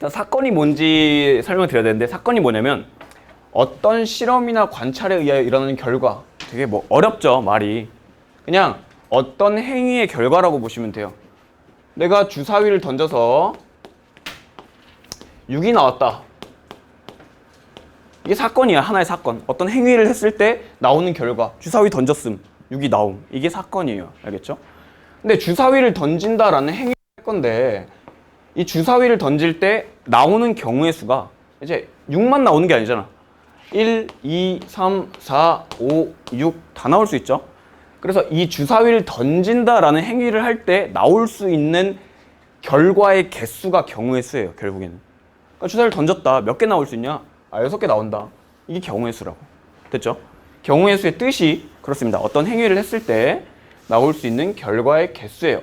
일단 사건이 뭔지 설명드려야 되는데, 사건이 뭐냐면 어떤 실험이나 관찰에 의하여 일어나는 결과. 되게 뭐 어렵죠, 말이. 그냥 어떤 행위의 결과라고 보시면 돼요. 내가 주사위를 던져서 6이 나왔다. 이게 사건이야. 하나의 사건. 어떤 행위를 했을 때 나오는 결과. 주사위 던졌음 6이 나옴. 이게 사건이에요. 알겠죠? 근데 주사위를 던진다라는 행위를 할 건데, 이 주사위를 던질 때 나오는 경우의 수가 이제 6만 나오는 게 아니잖아. 1, 2, 3, 4, 5, 6 다 나올 수 있죠. 그래서 이 주사위를 던진다라는 행위를 할 때 나올 수 있는 결과의 개수가 경우의 수예요. 결국에는. 그러니까 주사위를 던졌다. 몇 개 나올 수 있냐? 6개 나온다. 이게 경우의 수라고. 됐죠? 경우의 수의 뜻이 그렇습니다. 어떤 행위를 했을 때 나올 수 있는 결과의 개수예요.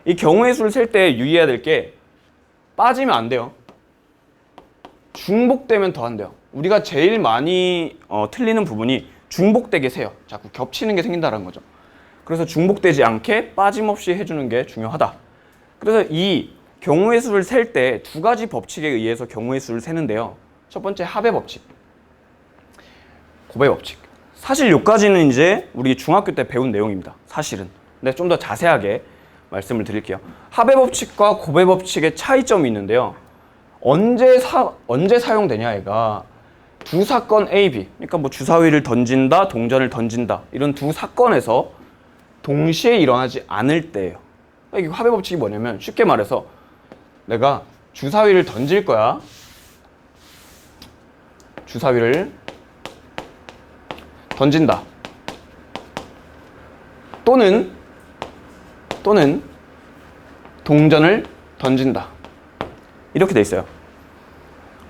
이 경우의 수를 셀 때 유의해야 될 게, 빠지면 안 돼요. 중복되면 더 안 돼요. 우리가 제일 많이 틀리는 부분이 중복되게 세요. 자꾸 겹치는 게 생긴다는 거죠. 그래서 중복되지 않게 빠짐없이 해주는 게 중요하다. 그래서 이 경우의 수를 셀 때 두 가지 법칙에 의해서 경우의 수를 세는데요. 첫 번째 합의 법칙, 곱의 법칙. 사실 여기까지는 이제 우리 중학교 때 배운 내용입니다. 사실은. 근데 좀 더 자세하게 말씀을 드릴게요. 합의 법칙과 곱의 법칙의 차이점이 있는데요. 언제 사용되냐, 얘가. 두 사건 A, B. 그러니까 뭐 주사위를 던진다, 동전을 던진다. 이런 두 사건에서 동시에 일어나지 않을 때예요. 이게 합의 법칙이 뭐냐면, 쉽게 말해서 내가 주사위를 던질 거야. 주사위를 던진다. 또는 동전을 던진다. 이렇게 돼 있어요.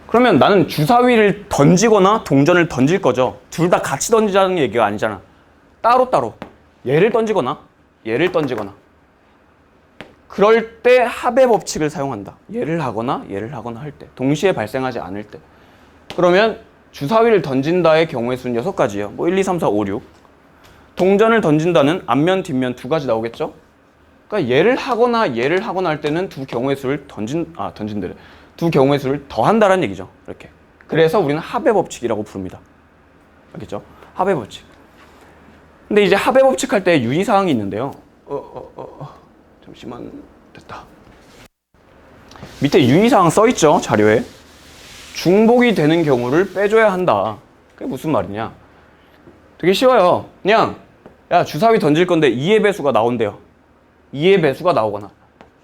그러면 나는 주사위를 던지거나 동전을 던질 거죠. 둘 다 같이 던지자는 얘기가 아니잖아. 따로따로. 얘를 던지거나 얘를 던지거나. 그럴 때 합의 법칙을 사용한다. 얘를 하거나 할 때. 동시에 발생하지 않을 때. 그러면 주사위를 던진다의 경우의 수는 6가지예요. 뭐 1, 2, 3, 4, 5, 6. 동전을 던진다는 앞면, 뒷면 두 가지 나오겠죠? 그러니까 얘를 하거나 할 때는 두 경우의 수를 던진대래. 두 경우의 수를 더한다는 얘기죠. 이렇게. 그래서 우리는 합의 법칙이라고 부릅니다. 알겠죠? 합의 법칙. 근데 이제 합의 법칙 할 때 유의사항이 있는데요. 잠시만. 됐다. 밑에 유의사항 써있죠? 자료에. 중복이 되는 경우를 빼줘야 한다. 그게 무슨 말이냐? 되게 쉬워요. 그냥 야, 주사위 던질 건데 2의 배수가 나온대요. 2의 배수가 나오거나.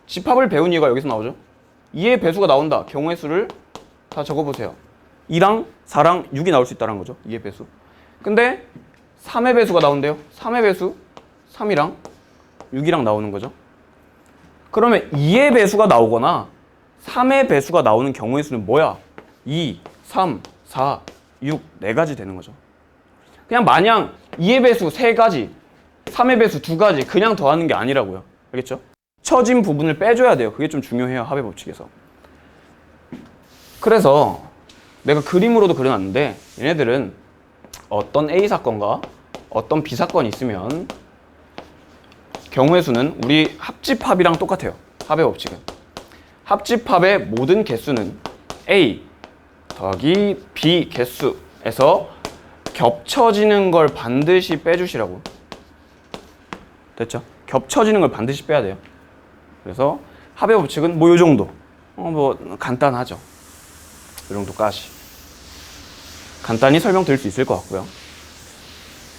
집합을 배운 이유가 여기서 나오죠. 2의 배수가 나온다. 경우의 수를 다 적어보세요. 2랑 4랑 6이 나올 수 있다는 거죠. 2의 배수. 근데 3의 배수가 나온대요. 3의 배수 3이랑 6이랑 나오는 거죠. 그러면 2의 배수가 나오거나 3의 배수가 나오는 경우의 수는 뭐야? 2, 3, 4, 6, 4가지 되는 거죠. 그냥 마냥 2의 배수 3가지, 3의 배수 2가지 그냥 더하는 게 아니라고요. 알겠죠? 처진 부분을 빼줘야 돼요. 그게 좀 중요해요. 합의 법칙에서. 그래서 내가 그림으로도 그려놨는데, 얘네들은 어떤 A 사건과 어떤 B 사건이 있으면 경우의 수는 우리 합집합이랑 똑같아요. 합의 법칙은. 합집합의 모든 개수는 A 더하기 B 개수에서 겹쳐지는 걸 반드시 빼주시라고. 됐죠? 겹쳐지는 걸 반드시 빼야 돼요. 그래서 합의 법칙은 뭐 요 정도. 뭐 간단하죠. 이 정도까지. 간단히 설명드릴 수 있을 것 같고요.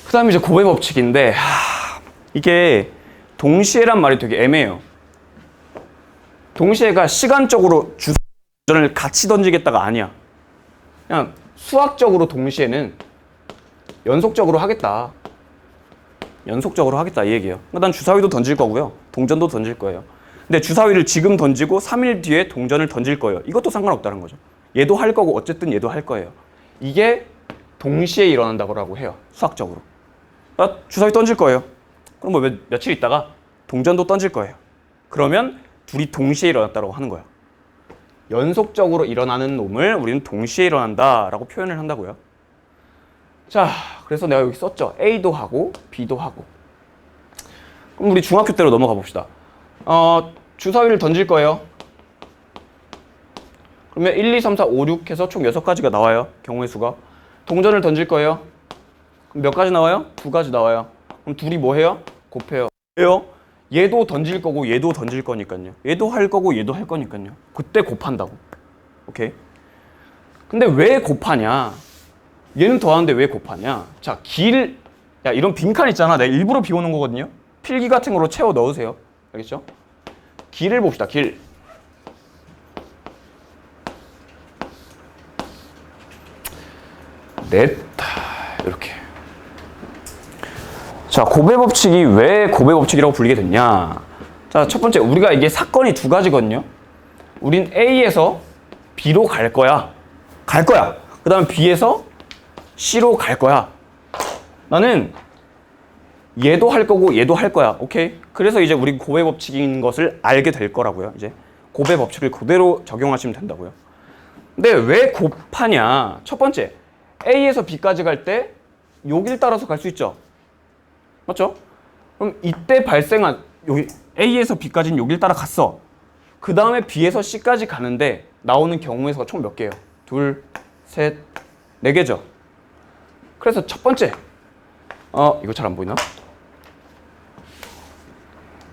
그 다음에 이제 곱의 법칙인데, 이게 동시에란 말이 되게 애매해요. 동시에가 시간적으로 주사위를 같이 던지겠다가 아니야. 그냥 수학적으로 동시에는 연속적으로 하겠다. 연속적으로 하겠다 이 얘기예요. 난 주사위도 던질 거고요. 동전도 던질 거예요. 근데 주사위를 지금 던지고 3일 뒤에 동전을 던질 거예요. 이것도 상관없다는 거죠. 얘도 할 거고 어쨌든 얘도 할 거예요. 이게 동시에 일어난다고 해요. 수학적으로. 주사위 던질 거예요. 그럼 뭐 며칠 있다가 동전도 던질 거예요. 그러면 둘이 동시에 일어났다고 하는 거예요. 연속적으로 일어나는 놈을 우리는 동시에 일어난다라고 표현을 한다고요. 자, 그래서 내가 여기 썼죠. A도 하고 B도 하고. 그럼 우리 중학교 때로 넘어가 봅시다. 주사위를 던질 거예요. 그러면 1, 2, 3, 4, 5, 6 해서 총 6가지가 나와요. 경우의 수가. 동전을 던질 거예요. 그럼 몇 가지 나와요? 2가지 나와요. 그럼 둘이 뭐 해요? 곱해요. 왜요? 얘도 던질 거고 얘도 던질 거니까요. 얘도 할 거고 얘도 할 거니까요. 그때 곱한다고. 오케이? 근데 왜 곱하냐? 얘는 더하는데 왜 곱하냐? 자, 야, 이런 빈칸 있잖아. 내가 일부러 비워놓은 거거든요. 필기 같은 거로 채워 넣으세요. 알겠죠? 길을 봅시다. 길. 넷. 이렇게. 자, 곱의 법칙이 왜 곱의 법칙이라고 불리게 됐냐? 자, 첫 번째, 우리가 이게 사건이 2가지거든요. 우린 A에서 B로 갈 거야. 그 다음에 B에서 C로 갈 거야. 나는 얘도 할 거고 얘도 할 거야. 오케이? 그래서 이제 우리 곱의 법칙인 것을 알게 될 거라고요. 이제 곱의 법칙을 그대로 적용하시면 된다고요. 근데 왜 곱하냐? 첫 번째, A에서 B까지 갈 때 여길 따라서 갈 수 있죠. 맞죠? 그럼 이때 발생한 여기 A에서 B까지는 여길 따라 갔어. 그 다음에 B에서 C까지 가는데 나오는 경우의 수가 총 몇 개예요? 2, 셋, 4개죠. 그래서 첫 번째, 이거 잘 안 보이나?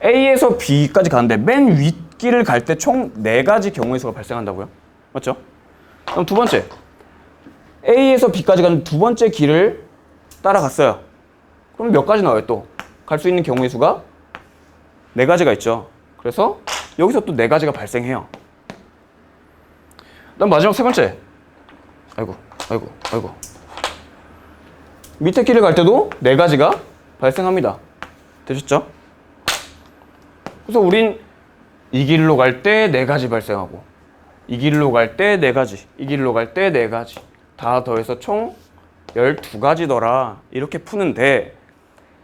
A에서 B까지 가는데 맨 윗길을 갈 때 총 4가지 경우의 수가 발생한다고요. 맞죠? 그럼 두 번째, A에서 B까지 가는 두 번째 길을 따라갔어요. 그럼 몇 가지 나와요 또? 갈 수 있는 경우의 수가 4가지가 있죠. 그래서 여기서 또 4가지가 발생해요. 그다음 마지막 세 번째. 아이고. 밑에 길을 갈 때도 4가지가 발생합니다. 되셨죠? 그래서 우린 이 길로 갈 때 4가지 발생하고, 이 길로 갈 때 4가지, 이 길로 갈 때 4가지. 다 더해서 총 12가지더라. 이렇게 푸는데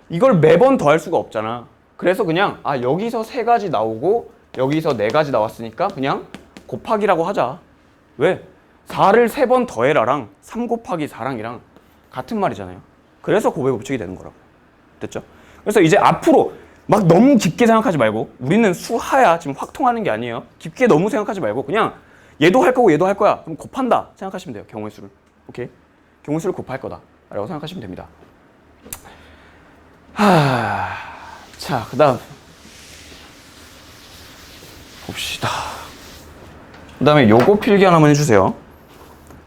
이걸 매번 더할 수가 없잖아. 그래서 그냥 여기서 3가지 나오고 여기서 4가지 나왔으니까 그냥 곱하기라고 하자. 왜? 4를 3번 더해라랑 3 곱하기 4랑이랑 같은 말이잖아요. 그래서 곱의 법칙이 되는 거라고. 됐죠? 그래서 이제 앞으로 막 너무 깊게 생각하지 말고, 우리는 수하야. 지금 확통하는 게 아니에요. 깊게 너무 생각하지 말고 그냥 얘도 할 거고 얘도 할 거야. 그럼 곱한다 생각하시면 돼요. 경우의 수를. 오케이? 경우의 수를 곱할 거다 라고 생각하시면 됩니다. 자, 그 다음 봅시다. 그 다음에 요거 필기 하나만 해주세요.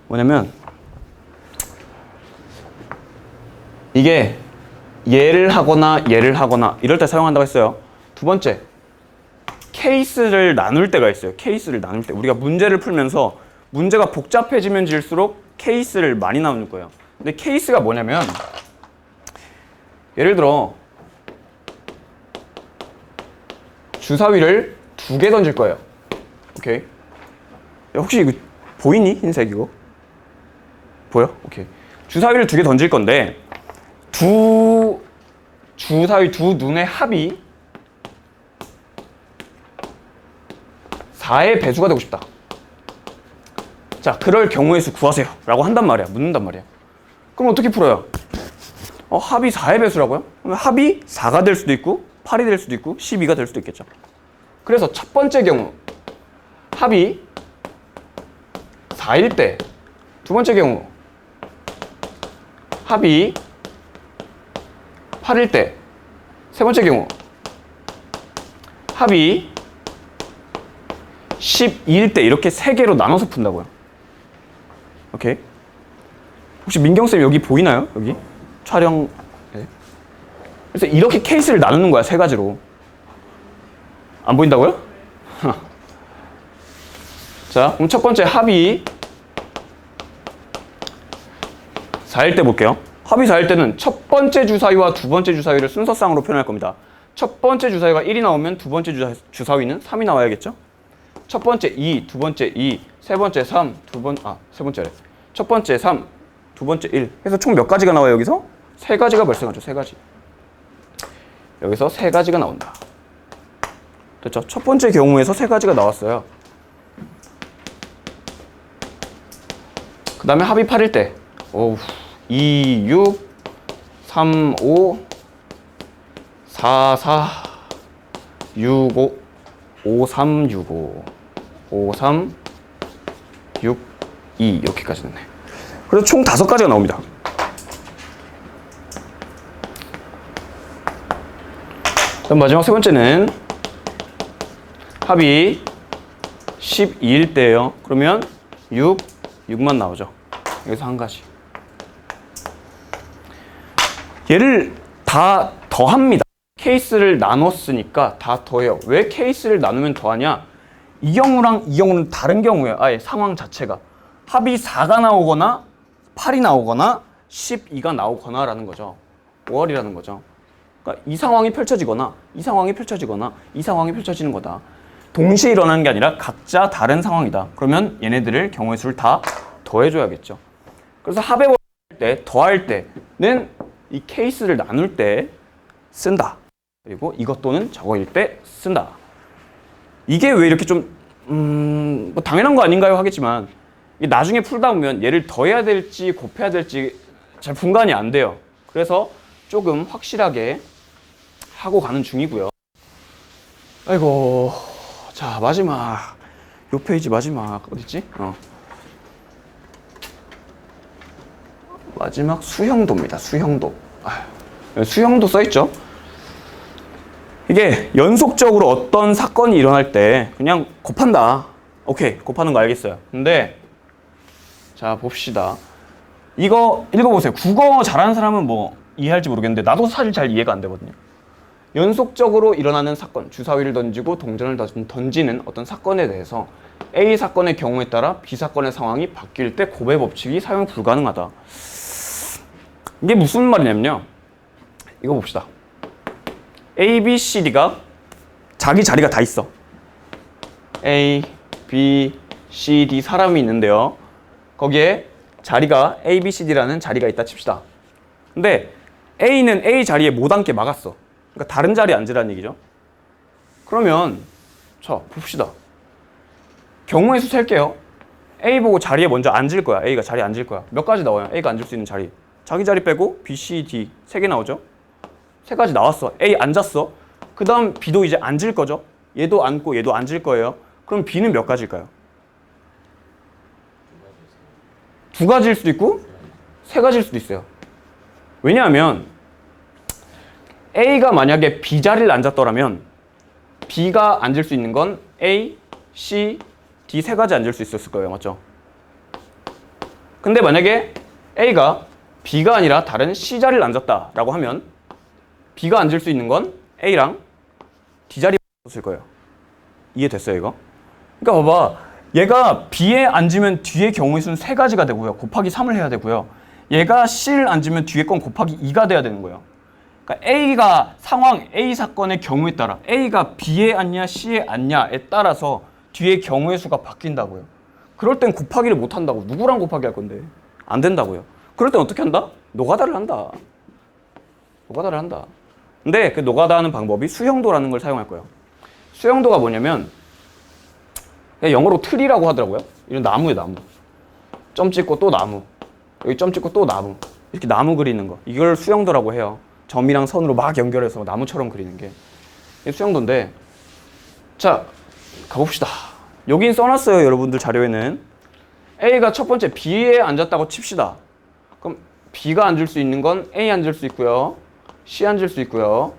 뭐냐면 이게 얘를 하거나 이럴 때 사용한다고 했어요. 두 번째, 케이스를 나눌 때가 있어요. 케이스를 나눌 때 우리가 문제를 풀면서 문제가 복잡해지면 질수록 케이스를 많이 나눌 거예요. 근데 케이스가 뭐냐면 예를 들어 주사위를 2개 던질 거예요. 오케이. 야, 혹시 이거 보이니? 흰색 이거? 보여? 오케이. 주사위를 2개 던질 건데 주사위 두 눈의 합이 4의 배수가 되고 싶다. 자, 그럴 경우의 수 구하세요 라고 한단 말이야. 묻는단 말이야. 그럼 어떻게 풀어요? 합이 4의 배수라고요? 그럼 합이 4가 될 수도 있고 8이 될 수도 있고 12가 될 수도 있겠죠. 그래서 첫 번째 경우 합이 4일 때, 두 번째 경우 합이 8일 때, 세 번째 경우 합이 12일 때, 이렇게 3개로 나눠서 푼다고요. 오케이? 혹시 민경쌤 여기 보이나요? 여기? 촬영. 네. 그래서 이렇게 케이스를 나누는 거야. 3가지로. 안 보인다고요? 자, 그럼 첫 번째 합이 4일 때 볼게요. 합이 4일 때는 첫 번째 주사위와 두 번째 주사위를 순서상으로 표현할 겁니다. 첫 번째 주사위가 1이 나오면 두 번째 주사위는 3이 나와야겠죠? 첫 번째 2, 두 번째 2, 세 번째 3, 세 번째래. 첫 번째 3, 두 번째 1. 그래서 총 몇 가지가 나와요, 여기서? 3가지가 발생하죠, 3가지. 여기서 3가지가 나온다. 됐죠? 첫 번째 경우에서 3가지가 나왔어요. 그 다음에 합이 8일 때. 2, 6, 3, 5, 4, 4, 6, 5, 5, 3, 6, 5, 5, 3, 6, 2 이렇게까지 되네. 그래서 총 5가지가 나옵니다. 그럼 마지막 세 번째는 합이 12일 때예요. 그러면 6만 나오죠. 여기서 한 가지. 얘를 다 더합니다. 케이스를 나눴으니까 다 더해요. 왜 케이스를 나누면 더하냐? 이 경우랑 이 경우는 다른 경우예요. 아예 상황 자체가. 합이 4가 나오거나 8이 나오거나 12가 나오거나 라는 거죠. 5월이라는 거죠. 그러니까 이 상황이 펼쳐지거나 이 상황이 펼쳐지거나 이 상황이 펼쳐지는 거다. 동시에 일어나는 게 아니라 각자 다른 상황이다. 그러면 얘네들을 경우의 수를 다 더해줘야겠죠. 그래서 합의 때, 더할 때는 이 케이스를 나눌 때 쓴다. 그리고 이것 또는 저거일 때 쓴다. 이게 왜 이렇게 좀 뭐 당연한 거 아닌가요? 하겠지만 나중에 풀다 보면 얘를 더해야 될지 곱해야 될지 잘 분간이 안 돼요. 그래서 조금 확실하게 하고 가는 중이고요. 아이고, 자 마지막 요 페이지 마지막 어딨지? 마지막 수형도입니다. 수형도. 수형도 써있죠? 이게 연속적으로 어떤 사건이 일어날 때 그냥 곱한다. 오케이, 곱하는 거 알겠어요. 근데 자 봅시다. 이거 읽어보세요. 국어 잘하는 사람은 뭐 이해할지 모르겠는데 나도 사실 잘 이해가 안 되거든요. 연속적으로 일어나는 사건, 주사위를 던지고 동전을 던지는 어떤 사건에 대해서 A 사건의 경우에 따라 B 사건의 상황이 바뀔 때 곱의 법칙이 사용 불가능하다. 이게 무슨 말이냐면요. 이거 봅시다. A, B, C, D가 자기 자리가 다 있어. A, B, C, D 사람이 있는데요. 거기에 자리가 A, B, C, D라는 자리가 있다 칩시다. 근데 A는 A 자리에 못 앉게 막았어. 그러니까 다른 자리에 앉으라는 얘기죠. 그러면 자 봅시다. 경우의 수 셀게요. A 보고 자리에 먼저 앉을 거야. A가 자리에 앉을 거야. 몇 가지 나와요? A가 앉을 수 있는 자리. 자기 자리 빼고 B, C, D 3개 나오죠. 3가지 나왔어. A 앉았어. 그 다음 B도 이제 앉을 거죠. 얘도 앉고 얘도 앉을 거예요. 그럼 B는 몇 가지일까요? 2가지일 수도 있고 3가지일 수도 있어요. 왜냐하면 A가 만약에 B 자리를 앉았더라면 B가 앉을 수 있는 건 A, C, D 3가지 앉을 수 있었을 거예요. 맞죠? 근데 만약에 A가 B가 아니라 다른 C 자리를 앉았다라고 하면 B가 앉을 수 있는 건 A랑 D 자리에 앉았을 거예요. 이해됐어요, 이거? 그러니까 봐봐. 얘가 B에 앉으면 뒤에 경우의 수는 3가지가 되고요. 곱하기 3을 해야 되고요. 얘가 C를 앉으면 뒤에 건 곱하기 2가 돼야 되는 거예요. 그러니까 A가 상황 A 사건의 경우에 따라 A가 B에 앉냐 C에 앉냐에 따라서 뒤에 경우의 수가 바뀐다고요. 그럴 땐 곱하기를 못 한다고. 누구랑 곱하기 할 건데? 안 된다고요. 그럴 땐 어떻게 한다? 노가다를 한다. 노가다를 한다. 근데 그 노가다 하는 방법이 수형도라는 걸 사용할 거예요. 수형도가 뭐냐면 영어로 트리라고 하더라고요. 이런 나무예요, 나무. 점 찍고 또 나무. 여기 점 찍고 또 나무. 이렇게 나무 그리는 거. 이걸 수형도라고 해요. 점이랑 선으로 막 연결해서 나무처럼 그리는 게. 이게 수형도인데 자, 가봅시다. 여긴 써놨어요, 여러분들 자료에는. A가 첫 번째 B에 앉았다고 칩시다. 그럼 B가 앉을 수 있는 건 A 앉을 수 있고요. C 앉을 수 있고요.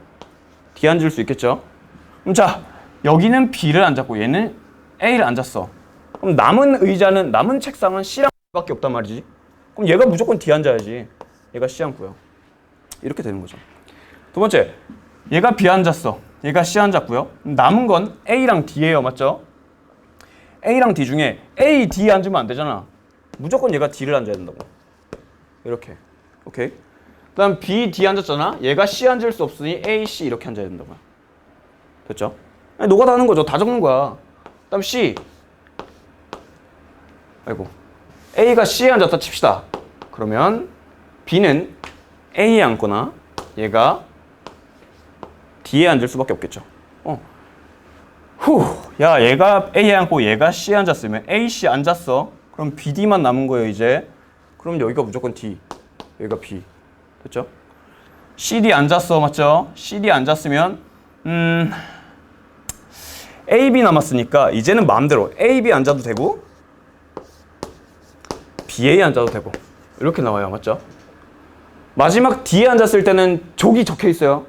D 앉을 수 있겠죠? 그럼 자, 여기는 B를 앉았고 얘는 A를 앉았어. 그럼 남은 책상은 C랑 B밖에 없단 말이지. 그럼 얘가 무조건 D 앉아야지. 얘가 C 앉고요. 이렇게 되는 거죠. 두 번째, 얘가 B 앉았어. 얘가 C 앉았고요. 남은 건 A랑 D예요. 맞죠? A랑 D 중에 A, D 앉으면 안 되잖아. 무조건 얘가 D를 앉아야 된다고. 이렇게. 오케이? 그 다음 B, D 앉았잖아. 얘가 C 앉을 수 없으니 A, C 이렇게 앉아야 된다고요. 됐죠? 노가다 하는 거죠. 다 적는 거야. 그 다음 C. 아이고. A가 C에 앉았다 칩시다. 그러면 B는 A에 앉거나 얘가 D에 앉을 수밖에 없겠죠. 야, 얘가 A에 앉고 얘가 C에 앉았으면 A, C 앉았어. 그럼 BD만 남은 거예요, 이제. 그럼 여기가 무조건 D, 여기가 B. 됐죠? CD 앉았어, 맞죠? CD 앉았으면 A, B 남았으니까 이제는 마음대로 A, B 앉아도 되고 B에 앉아도 되고 이렇게 나와요. 맞죠? 마지막 D에 앉았을 때는 족이 적혀 있어요.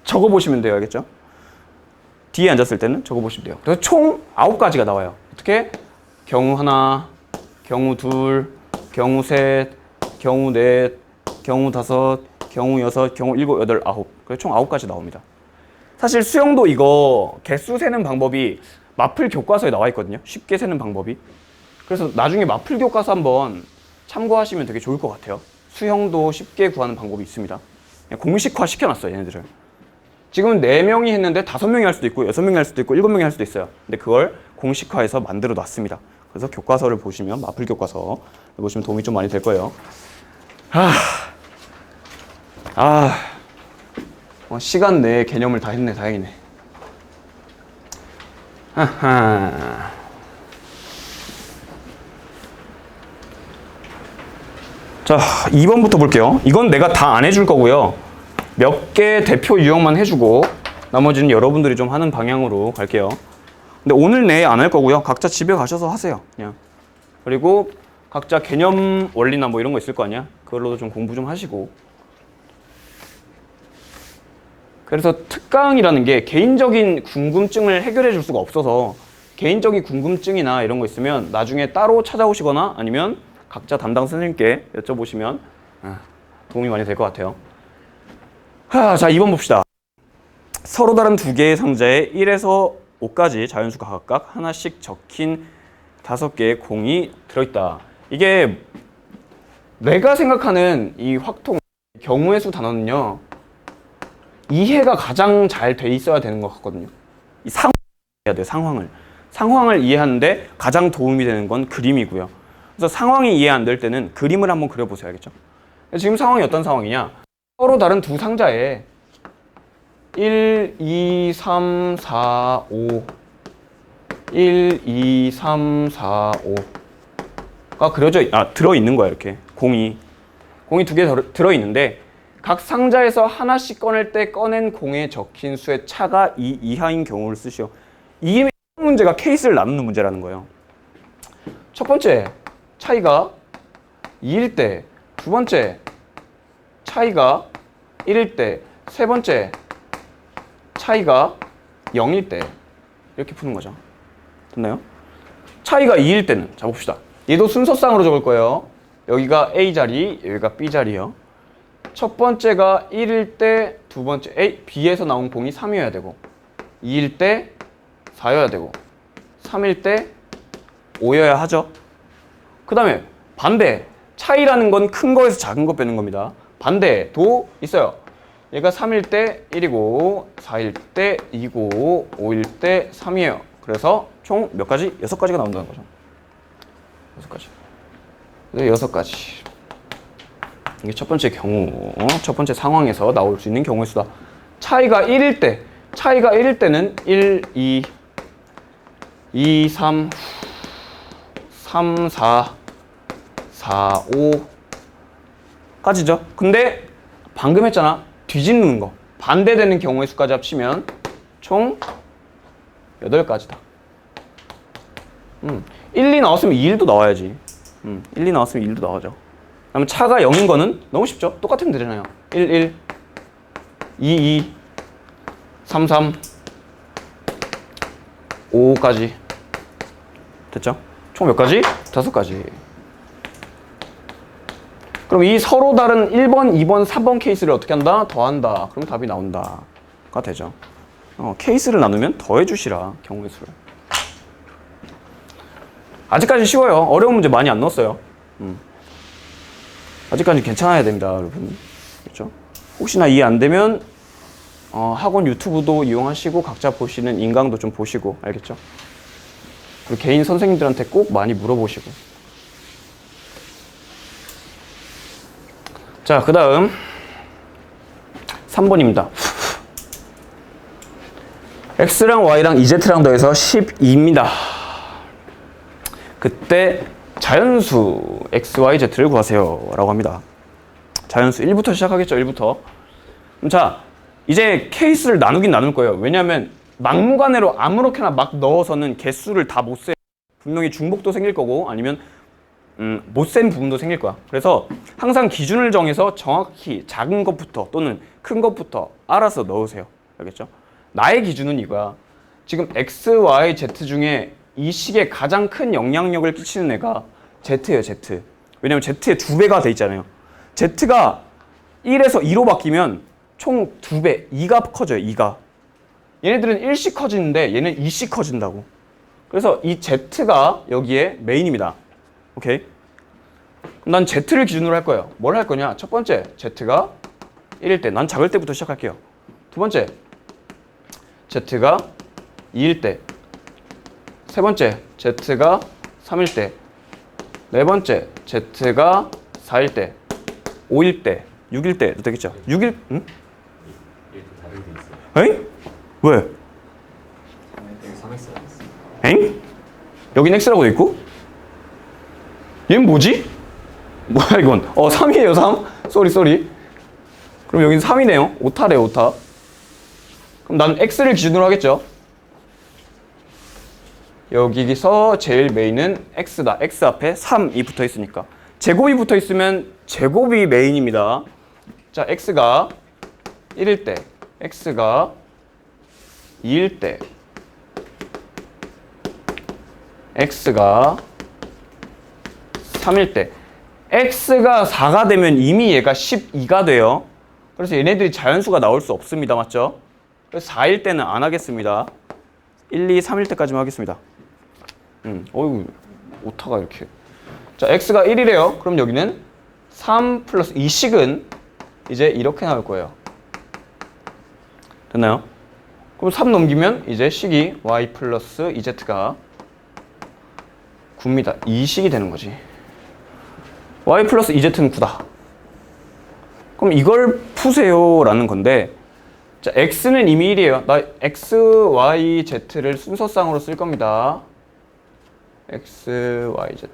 적어보시면 돼요. 알겠죠? D에 앉았을 때는 적어보시면 돼요. 그래서 총 9가지가 나와요. 어떻게? 경우 하나, 경우 둘, 경우 셋, 경우 넷, 경우 다섯, 경우 여섯, 경우 일곱, 여덟, 아홉. 그래서 총 9가지 나옵니다. 사실 수영도 이거 개수 세는 방법이 마플 교과서에 나와 있거든요. 쉽게 세는 방법이. 그래서 나중에 마플 교과서 한번 참고하시면 되게 좋을 것 같아요. 수형도 쉽게 구하는 방법이 있습니다. 공식화 시켜놨어요, 얘네들을. 지금 4명이 했는데 5명이 할 수도 있고 6명이 할 수도 있고 7명이 할 수도 있어요. 근데 그걸 공식화해서 만들어 놨습니다. 그래서 교과서를 보시면, 마플 교과서 보시면 도움이 좀 많이 될 거예요. 시간 내에 개념을 다 했네. 다행이네. 자, 2번부터 볼게요. 이건 내가 다 안 해줄 거고요. 몇 개 대표 유형만 해주고 나머지는 여러분들이 좀 하는 방향으로 갈게요. 근데 오늘 내에 안 할 거고요. 각자 집에 가셔서 하세요. 그냥. 그리고 각자 개념 원리나 뭐 이런 거 있을 거 아니야? 그걸로도 좀 공부 좀 하시고. 그래서 특강이라는 게 개인적인 궁금증을 해결해 줄 수가 없어서 개인적인 궁금증이나 이런 거 있으면 나중에 따로 찾아오시거나 아니면 각자 담당 선생님께 여쭤보시면 도움이 많이 될 것 같아요. 자, 2번 봅시다. 서로 다른 2개의 상자에 1에서 5까지 자연수가 각각 하나씩 적힌 5개의 공이 들어있다. 이게 내가 생각하는 이 확통 경우의 수 단어는요, 이해가 가장 잘 돼 있어야 되는 것 같거든요. 이 상황을 이해해야 돼요. 상황을 이해하는데 가장 도움이 되는 건 그림이고요. 그래서 상황이 이해 안 될 때는 그림을 한번 그려보세요. 알겠죠? 지금 상황이 어떤 상황이냐? 서로 다른 2 상자에 1, 2, 3, 4, 5 1, 2, 3, 4, 5가 들어있는 거야. 이렇게 공이 2개 들어있는데 각 상자에서 하나씩 꺼낼 때 꺼낸 공에 적힌 수의 차가 2 이하인 경우를 쓰시오. 이 문제가 케이스를 나누는 문제라는 거예요. 첫 번째, 차이가 2일 때, 두 번째, 차이가 1일 때, 세 번째, 차이가 0일 때. 이렇게 푸는 거죠. 됐나요? 차이가 2일 때는, 자 봅시다. 얘도 순서상으로 적을 거예요. 여기가 A 자리, 여기가 B 자리요. 첫 번째가 1일 때, 두 번째 B에서 나온 공이 3이어야 되고 2일 때 4여야 되고 3일 때 5여야 하죠. 그 다음에 반대, 차이라는 건 큰 거에서 작은 거 빼는 겁니다. 반대도 있어요. 얘가 3일 때 1이고 4일 때 2고 5일 때 3이에요. 그래서 총 몇 가지? 6가지가 나온다는 거죠. 6가지. 6가지. 이게 첫 번째 경우, 첫 번째 상황에서 나올 수 있는 경우의 수다. 차이가 1일 때는 1, 2, 3, 4, 4, 5까지죠. 근데 방금 했잖아. 뒤집는 거. 반대되는 경우의 수까지 합치면 총 8가지다. 1, 2 나왔으면 2, 1도 나와야지. 1, 2 나왔으면 1도 나와죠. 그러면 차가 0인 거는 너무 쉽죠? 똑같으면 되잖아요. 1, 1, 2, 2, 3, 3, 5까지. 됐죠? 총 몇 가지? 5가지. 그럼 이 서로 다른 1번, 2번, 3번 케이스를 어떻게 한다? 더한다. 그럼 답이 나온다가 되죠. 케이스를 나누면 더해주시라, 경우의 수를. 아직까지 쉬워요. 어려운 문제 많이 안 넣었어요. 아직까지 괜찮아야 됩니다, 여러분. 그렇죠? 혹시나 이해 안 되면 학원 유튜브도 이용하시고 각자 보시는 인강도 좀 보시고, 알겠죠? 그리고 개인 선생님들한테 꼭 많이 물어보시고. 자, 그 다음 3번입니다. X랑 Y랑 EZ랑 더해서 12입니다. 그때 자연수 X, Y, Z를 구하세요 라고 합니다. 자연수 1부터 시작하겠죠. 1부터. 자, 이제 케이스를 나누긴 나눌 거예요. 왜냐하면 막무가내로 아무렇게나 막 넣어서는 개수를 다 못 세요. 분명히 중복도 생길 거고 아니면 못 센 부분도 생길 거야. 그래서 항상 기준을 정해서 정확히 작은 것부터 또는 큰 것부터 알아서 넣으세요. 알겠죠? 나의 기준은 이거야. 지금 X, Y, Z 중에 이 식에 가장 큰 영향력을 끼치는 애가 Z예요, Z. 왜냐면 Z의 2배가 돼 있잖아요. Z가 1에서 2로 바뀌면 총 2배, 2가 커져요, 2가. 얘네들은 1씩 커지는데 얘는 2씩 커진다고. 그래서 이 Z가 여기에 메인입니다. 오케이? 그럼 난 Z를 기준으로 할 거예요. 뭘 할 거냐? 첫 번째, Z가 1일 때. 난 작을 때부터 시작할게요. 두 번째, Z가 2일 때. 세 번째, Z가 3일 때. 네 번째, Z가 4일 때. 5일 때. 6일 때도 되겠죠? 6일, 응? 에이? 왜? 엥? 여긴 X라고 돼 있고? 얘는 뭐지? 뭐야 이건? 3이에요 3? 쏘리 그럼 여긴 3이네요. 오타래 오타. 그럼 나는 X를 기준으로 하겠죠. 여기서 제일 메인은 X다. X 앞에 3이 붙어 있으니까. 제곱이 붙어 있으면 제곱이 메인입니다. 자, X가 1일 때, X가 2일 때, X가 3일 때. X가 4가 되면 이미 얘가 12가 돼요. 그래서 얘네들이 자연수가 나올 수 없습니다. 맞죠? 그래서 4일 때는 안 하겠습니다. 1, 2, 3일 때까지만 하겠습니다. 어이구, 오타가 이렇게. 자, X가 1이래요. 그럼 여기는 3 플러스 이 식은 이제 이렇게 나올 거예요. 됐나요? 그럼 3 넘기면 이제 식이 Y 플러스 2Z가 9입니다. 이 식이 되는 거지. Y 플러스 2Z는 9다. 그럼 이걸 푸세요 라는 건데, 자, X는 이미 1이에요. 나 X, Y, Z를 순서상으로 쓸 겁니다. X, Y, Z.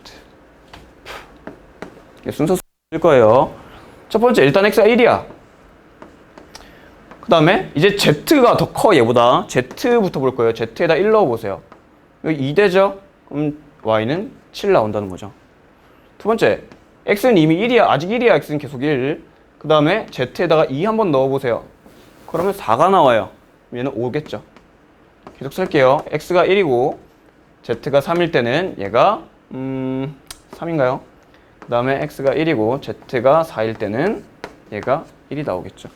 순서상으로 쓸 거예요. 첫 번째, 일단 X가 1이야. 그 다음에 이제 Z가 더 커 얘보다. Z부터 볼 거예요. Z에다 1 넣어보세요. 여기 2되죠? 그럼 Y는 7 나온다는 거죠. 두 번째, X는 이미 1이야. 아직 1이야. X는 계속 1. 그 다음에 Z에다가 2 한번 넣어보세요. 그러면 4가 나와요. 얘는 5겠죠. 계속 쓸게요. X가 1이고 Z가 3일 때는 얘가 3인가요? 그 다음에 X가 1이고 Z가 4일 때는 얘가 1이 나오겠죠.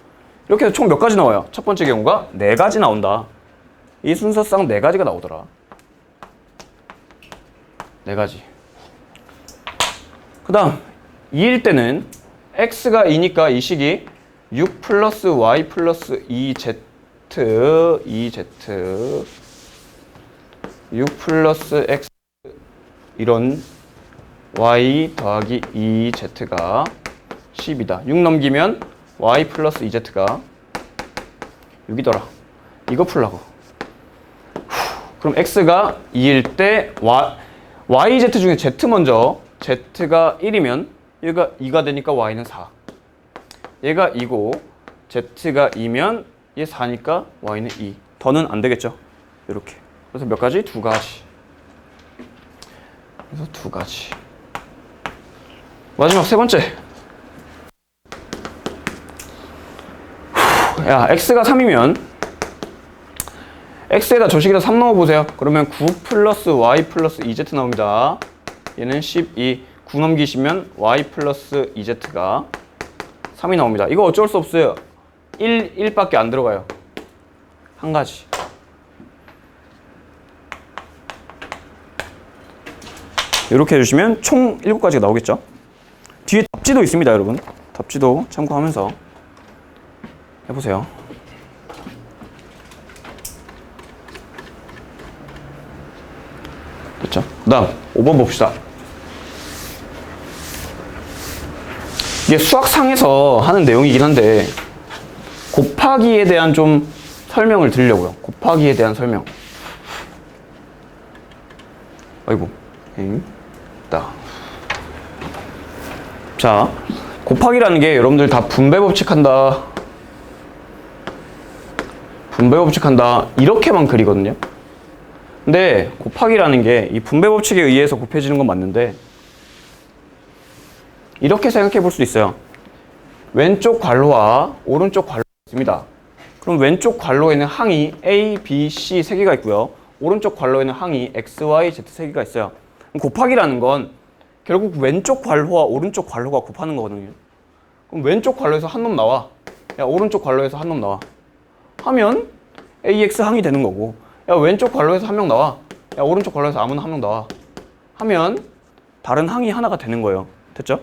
이렇게 해서 총 몇 가지 나와요? 첫 번째 경우가 4가지 나온다. 이 순서상 4가지가 나오더라. 4가지. 그 다음 2일 때는 X가 2니까 이 식이 6 플러스 Y 플러스 2Z 6 플러스 X 이런 Y 더하기 2Z가 10이다. 6 넘기면 Y 플러스 2Z가 6이더라. 이거 풀라고. 그럼 X가 2일 때 YZ 중에 Z 먼저. Z가 1이면 얘가 2가 되니까 Y는 4. 얘가 2고 Z가 2면 얘 4니까 Y는 2. 더는 안 되겠죠. 이렇게. 그래서 몇 가지? 2가지. 그래서 2가지. 마지막 세 번째. 야, X가 3이면 X에다 저식에다 3 넣어보세요. 그러면 9 플러스 Y 플러스 2Z 나옵니다. 얘는 12. 9 넘기시면 Y 플러스 2Z가 3이 나옵니다. 이거 어쩔 수 없어요. 1밖에 안 들어가요. 한 가지. 이렇게 해주시면 총 7가지가 나오겠죠. 뒤에 답지도 있습니다, 여러분. 답지도 참고하면서 해보세요. 됐죠? 그 다음 5번 봅시다. 이게 수학상에서 하는 내용이긴 한데 곱하기에 대한 좀 설명을 드리려고요. 곱하기에 대한 설명. 아이고. 자, 곱하기라는 게 여러분들 다 분배 법칙한다. 분배 법칙한다. 이렇게만 그리거든요. 근데 곱하기라는 게 이 분배 법칙에 의해서 곱해지는 건 맞는데 이렇게 생각해 볼 수도 있어요. 왼쪽 괄호와 오른쪽 괄호가 있습니다. 그럼 왼쪽 괄호에는 항이 A, B, C 세 개가 있고요. 오른쪽 괄호에는 항이 X, Y, Z 세 개가 있어요. 그럼 곱하기라는 건 결국 왼쪽 괄호와 오른쪽 괄호가 곱하는 거거든요. 그럼 왼쪽 괄호에서 한 놈 나와. 야, 오른쪽 괄호에서 한 놈 나와. 하면 AX 항이 되는 거고, 야, 왼쪽 괄호에서 한 명 나와. 야, 오른쪽 괄호에서 아무나 한 명 나와. 하면 다른 항이 하나가 되는 거예요. 됐죠?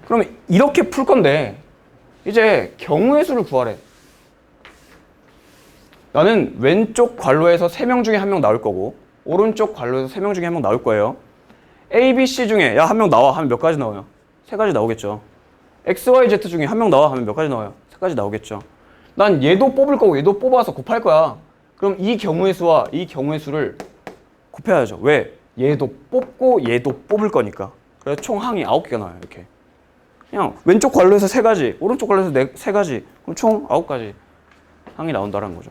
그럼 이렇게 풀 건데 이제 경우의 수를 구하래. 나는 왼쪽 괄호에서 3명 중에 한 명 나올 거고 오른쪽 괄호에서 3명 중에 한 명 나올 거예요. A, B, C 중에 야, 한 명 나와 하면 몇 가지 나와요? 3가지 나오겠죠. X, Y, Z 중에 한 명 나와 하면 몇 가지 나와요? 3가지 나오겠죠. 난 얘도 뽑을 거고 얘도 뽑아서 곱할 거야. 그럼 이 경우의 수와 이 경우의 수를 곱해야죠. 왜? 얘도 뽑고 얘도 뽑을 거니까. 그래서 총 항이 9개가 나와요. 이렇게. 그냥 왼쪽 괄호에서 3가지, 오른쪽 괄호에서 3가지, 그럼 총 9가지 항이 나온다는 거죠.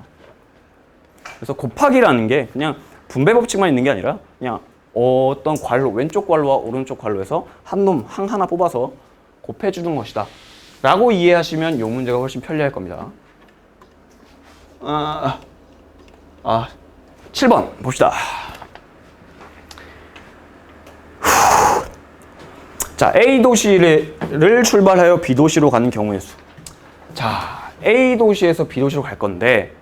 그래서 곱하기라는 게 그냥 분배 법칙만 있는 게 아니라 그냥 어떤 괄호, 왼쪽 괄호와 오른쪽 괄호에서 한 놈, 항 하나 뽑아서 곱해주는 것이다 라고 이해하시면 이 문제가 훨씬 편리할 겁니다. 7번 봅시다. 자, A 도시를 출발하여 B 도시로 가는 경우의 수. 자, A 도시에서 B 도시로 갈 건데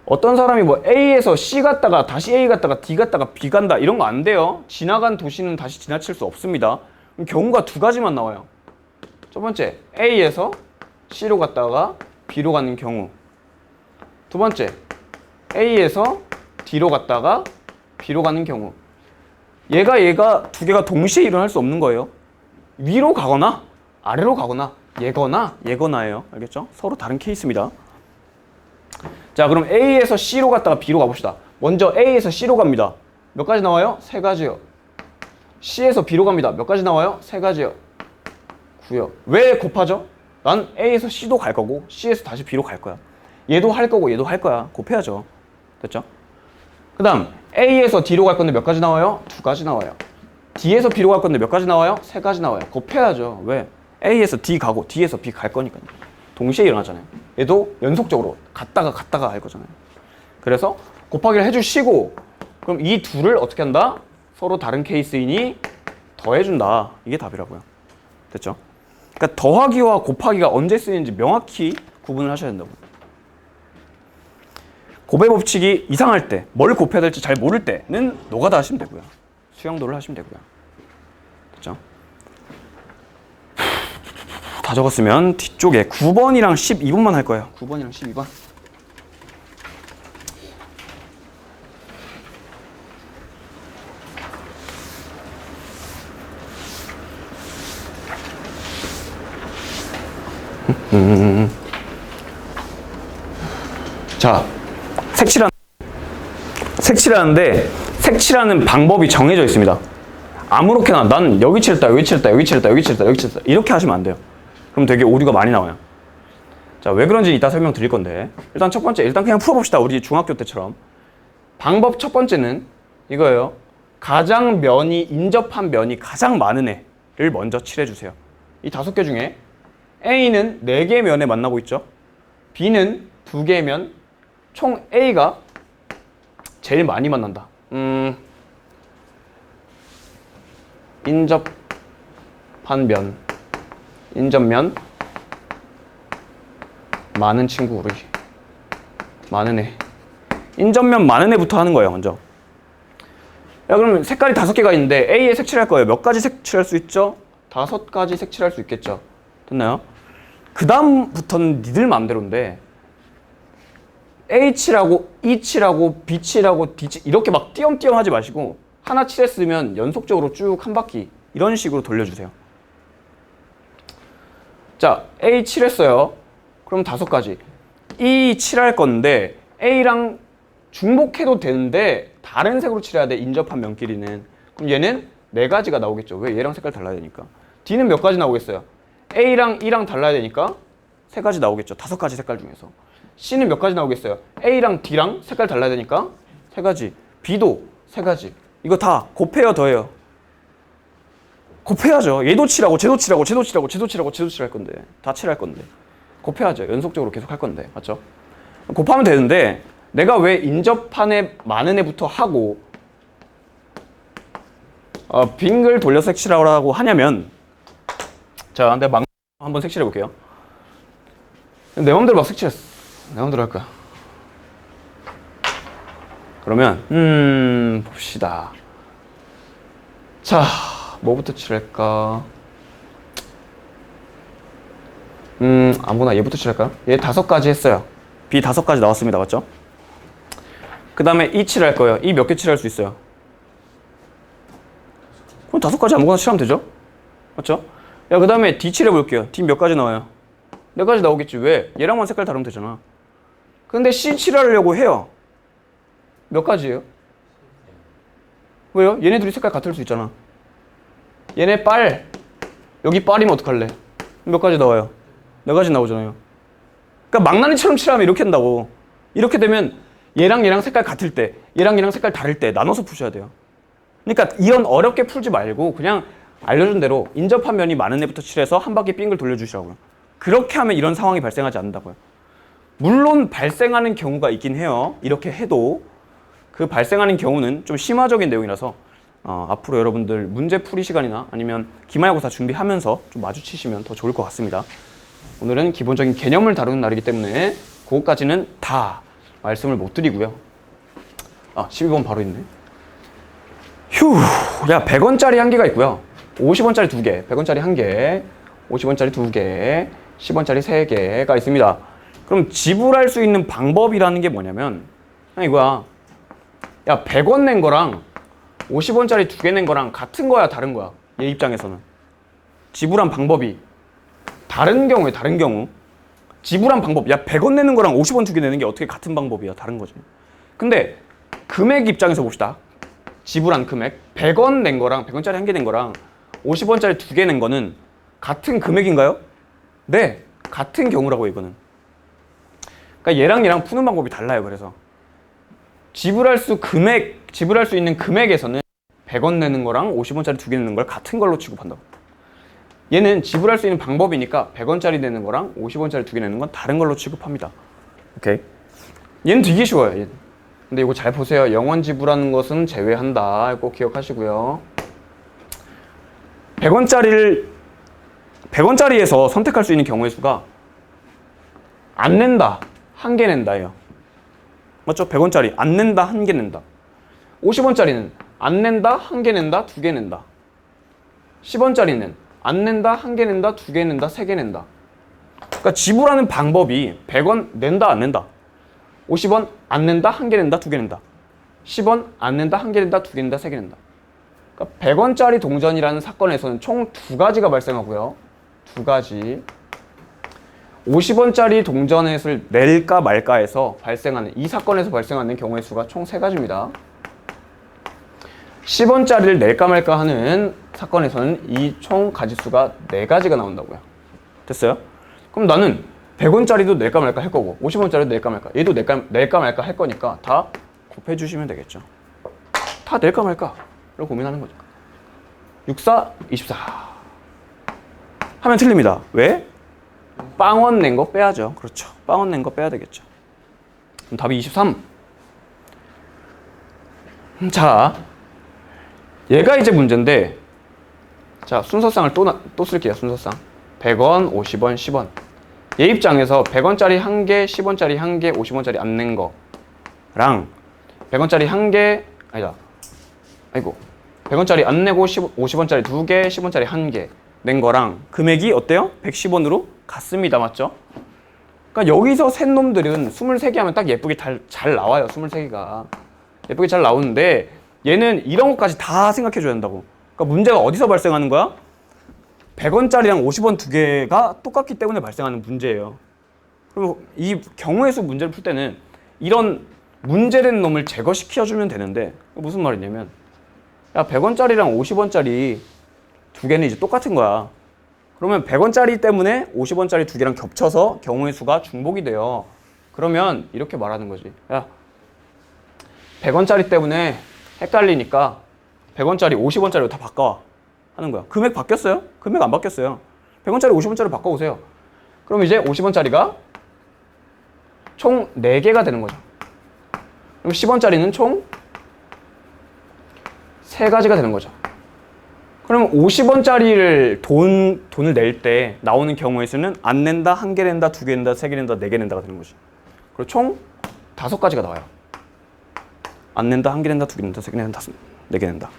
어떤 사람이 뭐 A에서 C 갔다가 다시 A 갔다가 D 갔다가 B 간다 이런 거 안 돼요. 지나간 도시는 다시 지나칠 수 없습니다. 경우가 2가지만 나와요. 첫 번째, A에서 C로 갔다가 B로 가는 경우. 두 번째, A에서 D로 갔다가 B로 가는 경우. 얘가 2개가 동시에 일어날 수 없는 거예요. 위로 가거나 아래로 가거나 얘거나예요. 알겠죠? 서로 다른 케이스입니다. 자, 그럼 A에서 C로 갔다가 B로 가봅시다. 먼저 A에서 C로 갑니다. 몇 가지 나와요? 3가지요. C에서 B로 갑니다. 몇 가지 나와요? 3가지요. 9요. 왜 곱하죠? 난 A에서 C도 갈 거고 C에서 다시 B로 갈 거야. 얘도 할 거고 얘도 할 거야. 곱해야죠. 됐죠? 그 다음 A에서 D로 갈 건데 몇 가지 나와요? 2가지 나와요. D에서 B로 갈 건데 몇 가지 나와요? 3가지 나와요. 곱해야죠. 왜? A에서 D 가고 D에서 B 갈 거니까요. 동시에 일어나잖아요. 얘도 연속적으로 갔다가 할 거잖아요. 그래서 곱하기를 해주시고 그럼 이 둘을 어떻게 한다? 서로 다른 케이스이니 더해준다. 이게 답이라고요. 됐죠? 그러니까 더하기와 곱하기가 언제 쓰이는지 명확히 구분을 하셔야 된다고. 곱의 법칙이 이상할 때, 뭘 곱해야 될지 잘 모를 때는 노가다 하시면 되고요. 수영도를 하시면 되고요. 됐죠? 다 적었으면 뒤쪽에 9번이랑 12번만 할 거예요. 9번이랑 12번. 자, 색칠하는데 색칠하는 방법이 정해져 있습니다. 아무렇게나 난 여기 칠했다, 여기 칠했다, 여기 칠했다, 여기 칠했다, 여기 칠했다 이렇게 하시면 안 돼요. 그럼 되게 오류가 많이 나와요. 자, 왜 그런지 이따 설명드릴 건데 일단 첫 번째, 일단 그냥 풀어봅시다. 우리 중학교 때처럼. 방법 첫 번째는 이거예요. 가장 면이 인접한 면이 가장 많은 애를 먼저 칠해주세요. 이 5개 중에 A는 4개의 면에 만나고 있죠. B는 2개의 면, 총 A가 제일 많이 만난다. 인접한 면, 인접면 많은 친구 우리 많은 애. 인접면 많은 애부터 하는 거예요. 먼저. 야, 그러면 색깔이 5개가 있는데 A에 색칠할 거예요. 몇 가지 색칠할 수 있죠? 5가지 색칠할 수 있겠죠. 됐나요? 그 다음부터는 니들 마음대로인데 A 칠하고 E 칠하고 B 칠하고 D 칠 이렇게 막 띄엄띄엄 하지 마시고 하나 칠했으면 연속적으로 쭉 한 바퀴 이런 식으로 돌려주세요. 자, A 칠했어요. 그럼 5가지. E 칠할 건데 A랑 중복해도 되는데 다른 색으로 칠해야 돼. 인접한 면끼리는. 그럼 얘는 4가지가 나오겠죠. 왜? 얘랑 색깔 달라야 되니까. D는 몇 가지 나오겠어요? A랑 E랑 달라야 되니까 3가지 나오겠죠. 5가지 색깔 중에서. C는 몇 가지 나오겠어요? A랑 D랑 색깔 달라야 되니까 3가지. B도 3가지. 이거 다 곱해요, 더해요? 곱해야죠. 얘도 칠하고 쟤도 칠하고 쟤도 칠하고 쟤도 칠하고 쟤도 칠할 건데 다 칠할 건데 곱해야죠. 연속적으로 계속 할 건데 맞죠? 곱하면 되는데 내가 왜 인접한에 많은 애부터 하고 빙글 돌려서 색칠하라고 하냐면 자, 내가 한번 색칠해 볼게요. 내 맘대로 막 색칠했어. 내 맘대로 할 거야. 그러면 봅시다. 자, 뭐부터 칠할까? 아무거나 얘부터 칠할까요? 얘 5가지 했어요. B 5가지 나왔습니다. 맞죠? 그 다음에 E 칠할 거예요. E 몇 개 칠할 수 있어요? 그럼 5가지 아무거나 칠하면 되죠? 맞죠? 야, 그 다음에 D 칠해 볼게요. D 몇 가지 나와요? 4가지 나오겠지. 왜? 얘랑만 색깔 다르면 되잖아. 근데 C 칠하려고 해요. 몇 가지예요? 왜요? 얘네 둘이 색깔 같을 수 있잖아. 얘네 빨, 여기 빨이면 어떡할래? 몇 가지 나와요? 4가지 나오잖아요. 그러니까 망나니처럼 칠하면 이렇게 한다고. 이렇게 되면 얘랑 얘랑 색깔 같을 때, 얘랑 얘랑 색깔 다를 때 나눠서 푸셔야 돼요. 그러니까 이런 어렵게 풀지 말고 그냥 알려준 대로 인접한 면이 많은 애부터 칠해서 한 바퀴 빙글 돌려주시라고요. 그렇게 하면 이런 상황이 발생하지 않는다고요. 물론 발생하는 경우가 있긴 해요. 이렇게 해도 그 발생하는 경우는 좀 심화적인 내용이라서 앞으로 여러분들 문제 풀이 시간이나 아니면 기말고사 준비하면서 좀 마주치시면 더 좋을 것 같습니다. 오늘은 기본적인 개념을 다루는 날이기 때문에 그것까지는 다 말씀을 못 드리고요. 12번 바로 있네. 휴, 야 100원짜리 1개가 있고요. 50원짜리 2개, 100원짜리 1개, 50원짜리 2개, 10원짜리 3개가 있습니다. 그럼 지불할 수 있는 방법이라는 게 뭐냐면 그냥 이거야. 야 100원 낸 거랑 50원짜리 2개 낸 거랑 같은 거야 다른 거야? 얘 입장에서는 지불한 방법이 다른 경우에 다른 경우 지불한 방법 야 100원 내는 거랑 50원 2개 내는 게 어떻게 같은 방법이야? 다른 거지. 근데 금액 입장에서 봅시다. 지불한 금액 100원 낸 거랑 100원짜리 1개 낸 거랑 50원짜리 2개 낸 거는 같은 금액인가요? 네, 같은 경우라고 이거는. 그러니까 얘랑 푸는 방법이 달라요. 그래서 지불할 수 있는 금액에서는 100원 내는 거랑 50원짜리 2개 내는 걸 같은 걸로 취급한다고. 얘는 지불할 수 있는 방법이니까 100원짜리 내는 거랑 50원짜리 2개 내는 건 다른 걸로 취급합니다. 오케이. 얘는 되게 쉬워요. 얘는. 근데 이거 잘 보세요. 영원 지불하는 것은 제외한다. 꼭 기억하시고요. 100원짜리에서 선택할 수 있는 경우의 수가 안 낸다, 1개 낸다예요. 맞죠? 100원짜리 안 낸다, 1개 낸다. 50원짜리는 안 낸다, 1개 낸다, 2개 낸다. 10원짜리는 안 낸다, 1개 낸다, 2개 낸다, 3개 낸다. 그러니까 지불하는 방법이 100원 낸다, 안 낸다. 50원 안 낸다, 1개 낸다, 2개 낸다. 10원 안 낸다, 1개 낸다, 2개 낸다, 3개 낸다. 그러니까 100원짜리 동전이라는 사건에서는 총 2가지가 발생하고요. 2가지. 50원짜리 동전을 낼까 말까에서 발생하는 이 사건에서 발생하는 경우의 수가 총 3가지입니다. 10원짜리를 낼까 말까 하는 사건에서는 이 총 가지수가 4가지가 나온다고요. 됐어요? 그럼 나는 100원짜리도 낼까 말까 할 거고 50원짜리도 낼까 말까 얘도 낼까 말까 할 거니까 다 곱해주시면 되겠죠. 다 낼까 말까 를 고민하는 거죠. 64, 24 하면 틀립니다. 왜? 빵원 낸 거 빼야죠. 그렇죠. 빵원 낸 거 빼야 되겠죠. 그럼 답이 23. 자, 얘가 이제 문제인데 자 순서상을 또 쓸게요. 순서상 100원, 50원, 10원. 얘 입장에서 100원짜리 1개, 10원짜리 1개, 50원짜리 안 낸 거랑 100원짜리 1개 아니다. 아이고 100원짜리 안 내고 50원짜리 2개, 10원짜리 1개 낸 거랑 금액이 어때요? 110원으로 같습니다. 맞죠? 그러니까 여기서 센 놈들은 23개 하면 딱 예쁘게 잘 나와요. 23개가 예쁘게 잘 나오는데 얘는 이런 것까지 다 생각해 줘야 한다고. 그러니까 문제가 어디서 발생하는 거야? 100원짜리랑 50원 2개가 똑같기 때문에 발생하는 문제예요. 그리고 이 경우의 수 문제를 풀 때는 이런 문제된 놈을 제거시켜주면 되는데 무슨 말이냐면 야 100원짜리랑 50원짜리 2개는 이제 똑같은 거야. 그러면 100원짜리 때문에 50원짜리 2개랑 겹쳐서 경우의 수가 중복이 돼요. 그러면 이렇게 말하는 거지. 야 100원짜리 때문에 헷갈리니까 100원짜리 50원짜리로 다 바꿔. 하는 거야. 금액 바뀌었어요? 금액 안 바뀌었어요. 100원짜리 50원짜리 바꿔보세요. 그럼 이제 50원짜리가 총 4개가 되는 거죠. 그럼 10원짜리는 총 3가지가 되는 거죠. 그러면 50원짜리를 돈을 낼 때 나오는 경우의 수는 안 낸다, 1개 낸다, 2개 낸다, 3개 낸다, 4개 낸다가 되는 거지. 그리고 총 5가지가 나와요. 안 낸다, 1개 낸다, 2개 낸다, 3개 낸다, 4개 낸다.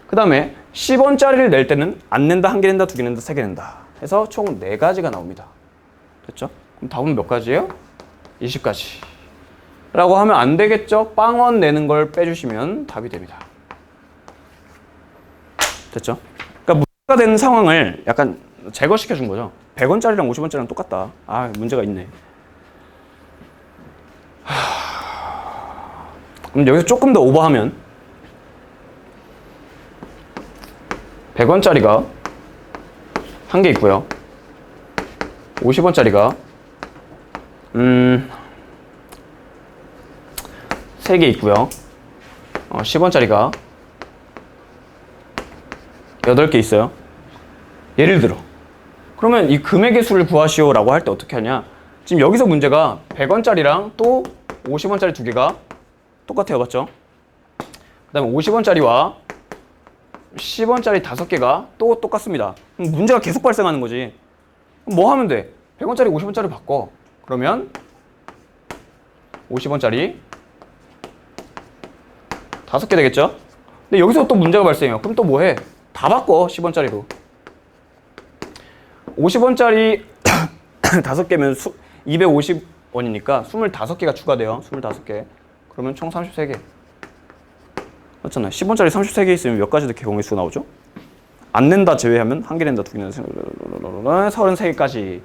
그 다음에 10원짜리를 낼 때는 안 낸다, 1개 낸다, 2개 낸다, 3개 낸다 해서 총 4가지가 나옵니다. 됐죠? 그럼 답은 몇 가지예요? 20가지 라고 하면 안 되겠죠? 빵원 내는 걸 빼주시면 답이 됩니다. 됐죠? 그러니까 문제가 되는 상황을 약간 제거시켜 준 거죠. 100원짜리랑 50원짜리랑 똑같다. 아, 문제가 있네. 그럼 여기서 조금 더 오버하면 100원짜리가 1개 있고요. 50원짜리가 3개 있고요. 10원짜리가 8개 있어요. 예를 들어. 그러면 이 금액의 수를 구하시오 라고 할 때 어떻게 하냐. 지금 여기서 문제가 100원짜리랑 또 50원짜리 2개가 똑같아요. 맞죠? 그 다음에 50원짜리와 10원짜리 5개가 또 똑같습니다. 그럼 문제가 계속 발생하는 거지. 그럼 뭐 하면 돼? 100원짜리 50원짜리 바꿔. 그러면 50원짜리 5개 되겠죠? 근데 여기서 또 문제가 발생해요. 그럼 또 뭐 해? 다 바꿔. 10원짜리로. 50원짜리 5개면 250원이니까 25개가 추가돼요. 25개. 그러면 총 33개. 맞잖아요. 10원짜리 33개 있으면 몇 가지 경우의 수가 나오죠? 안 낸다 제외하면 1개 낸다, 2개 낸다, 33개까지.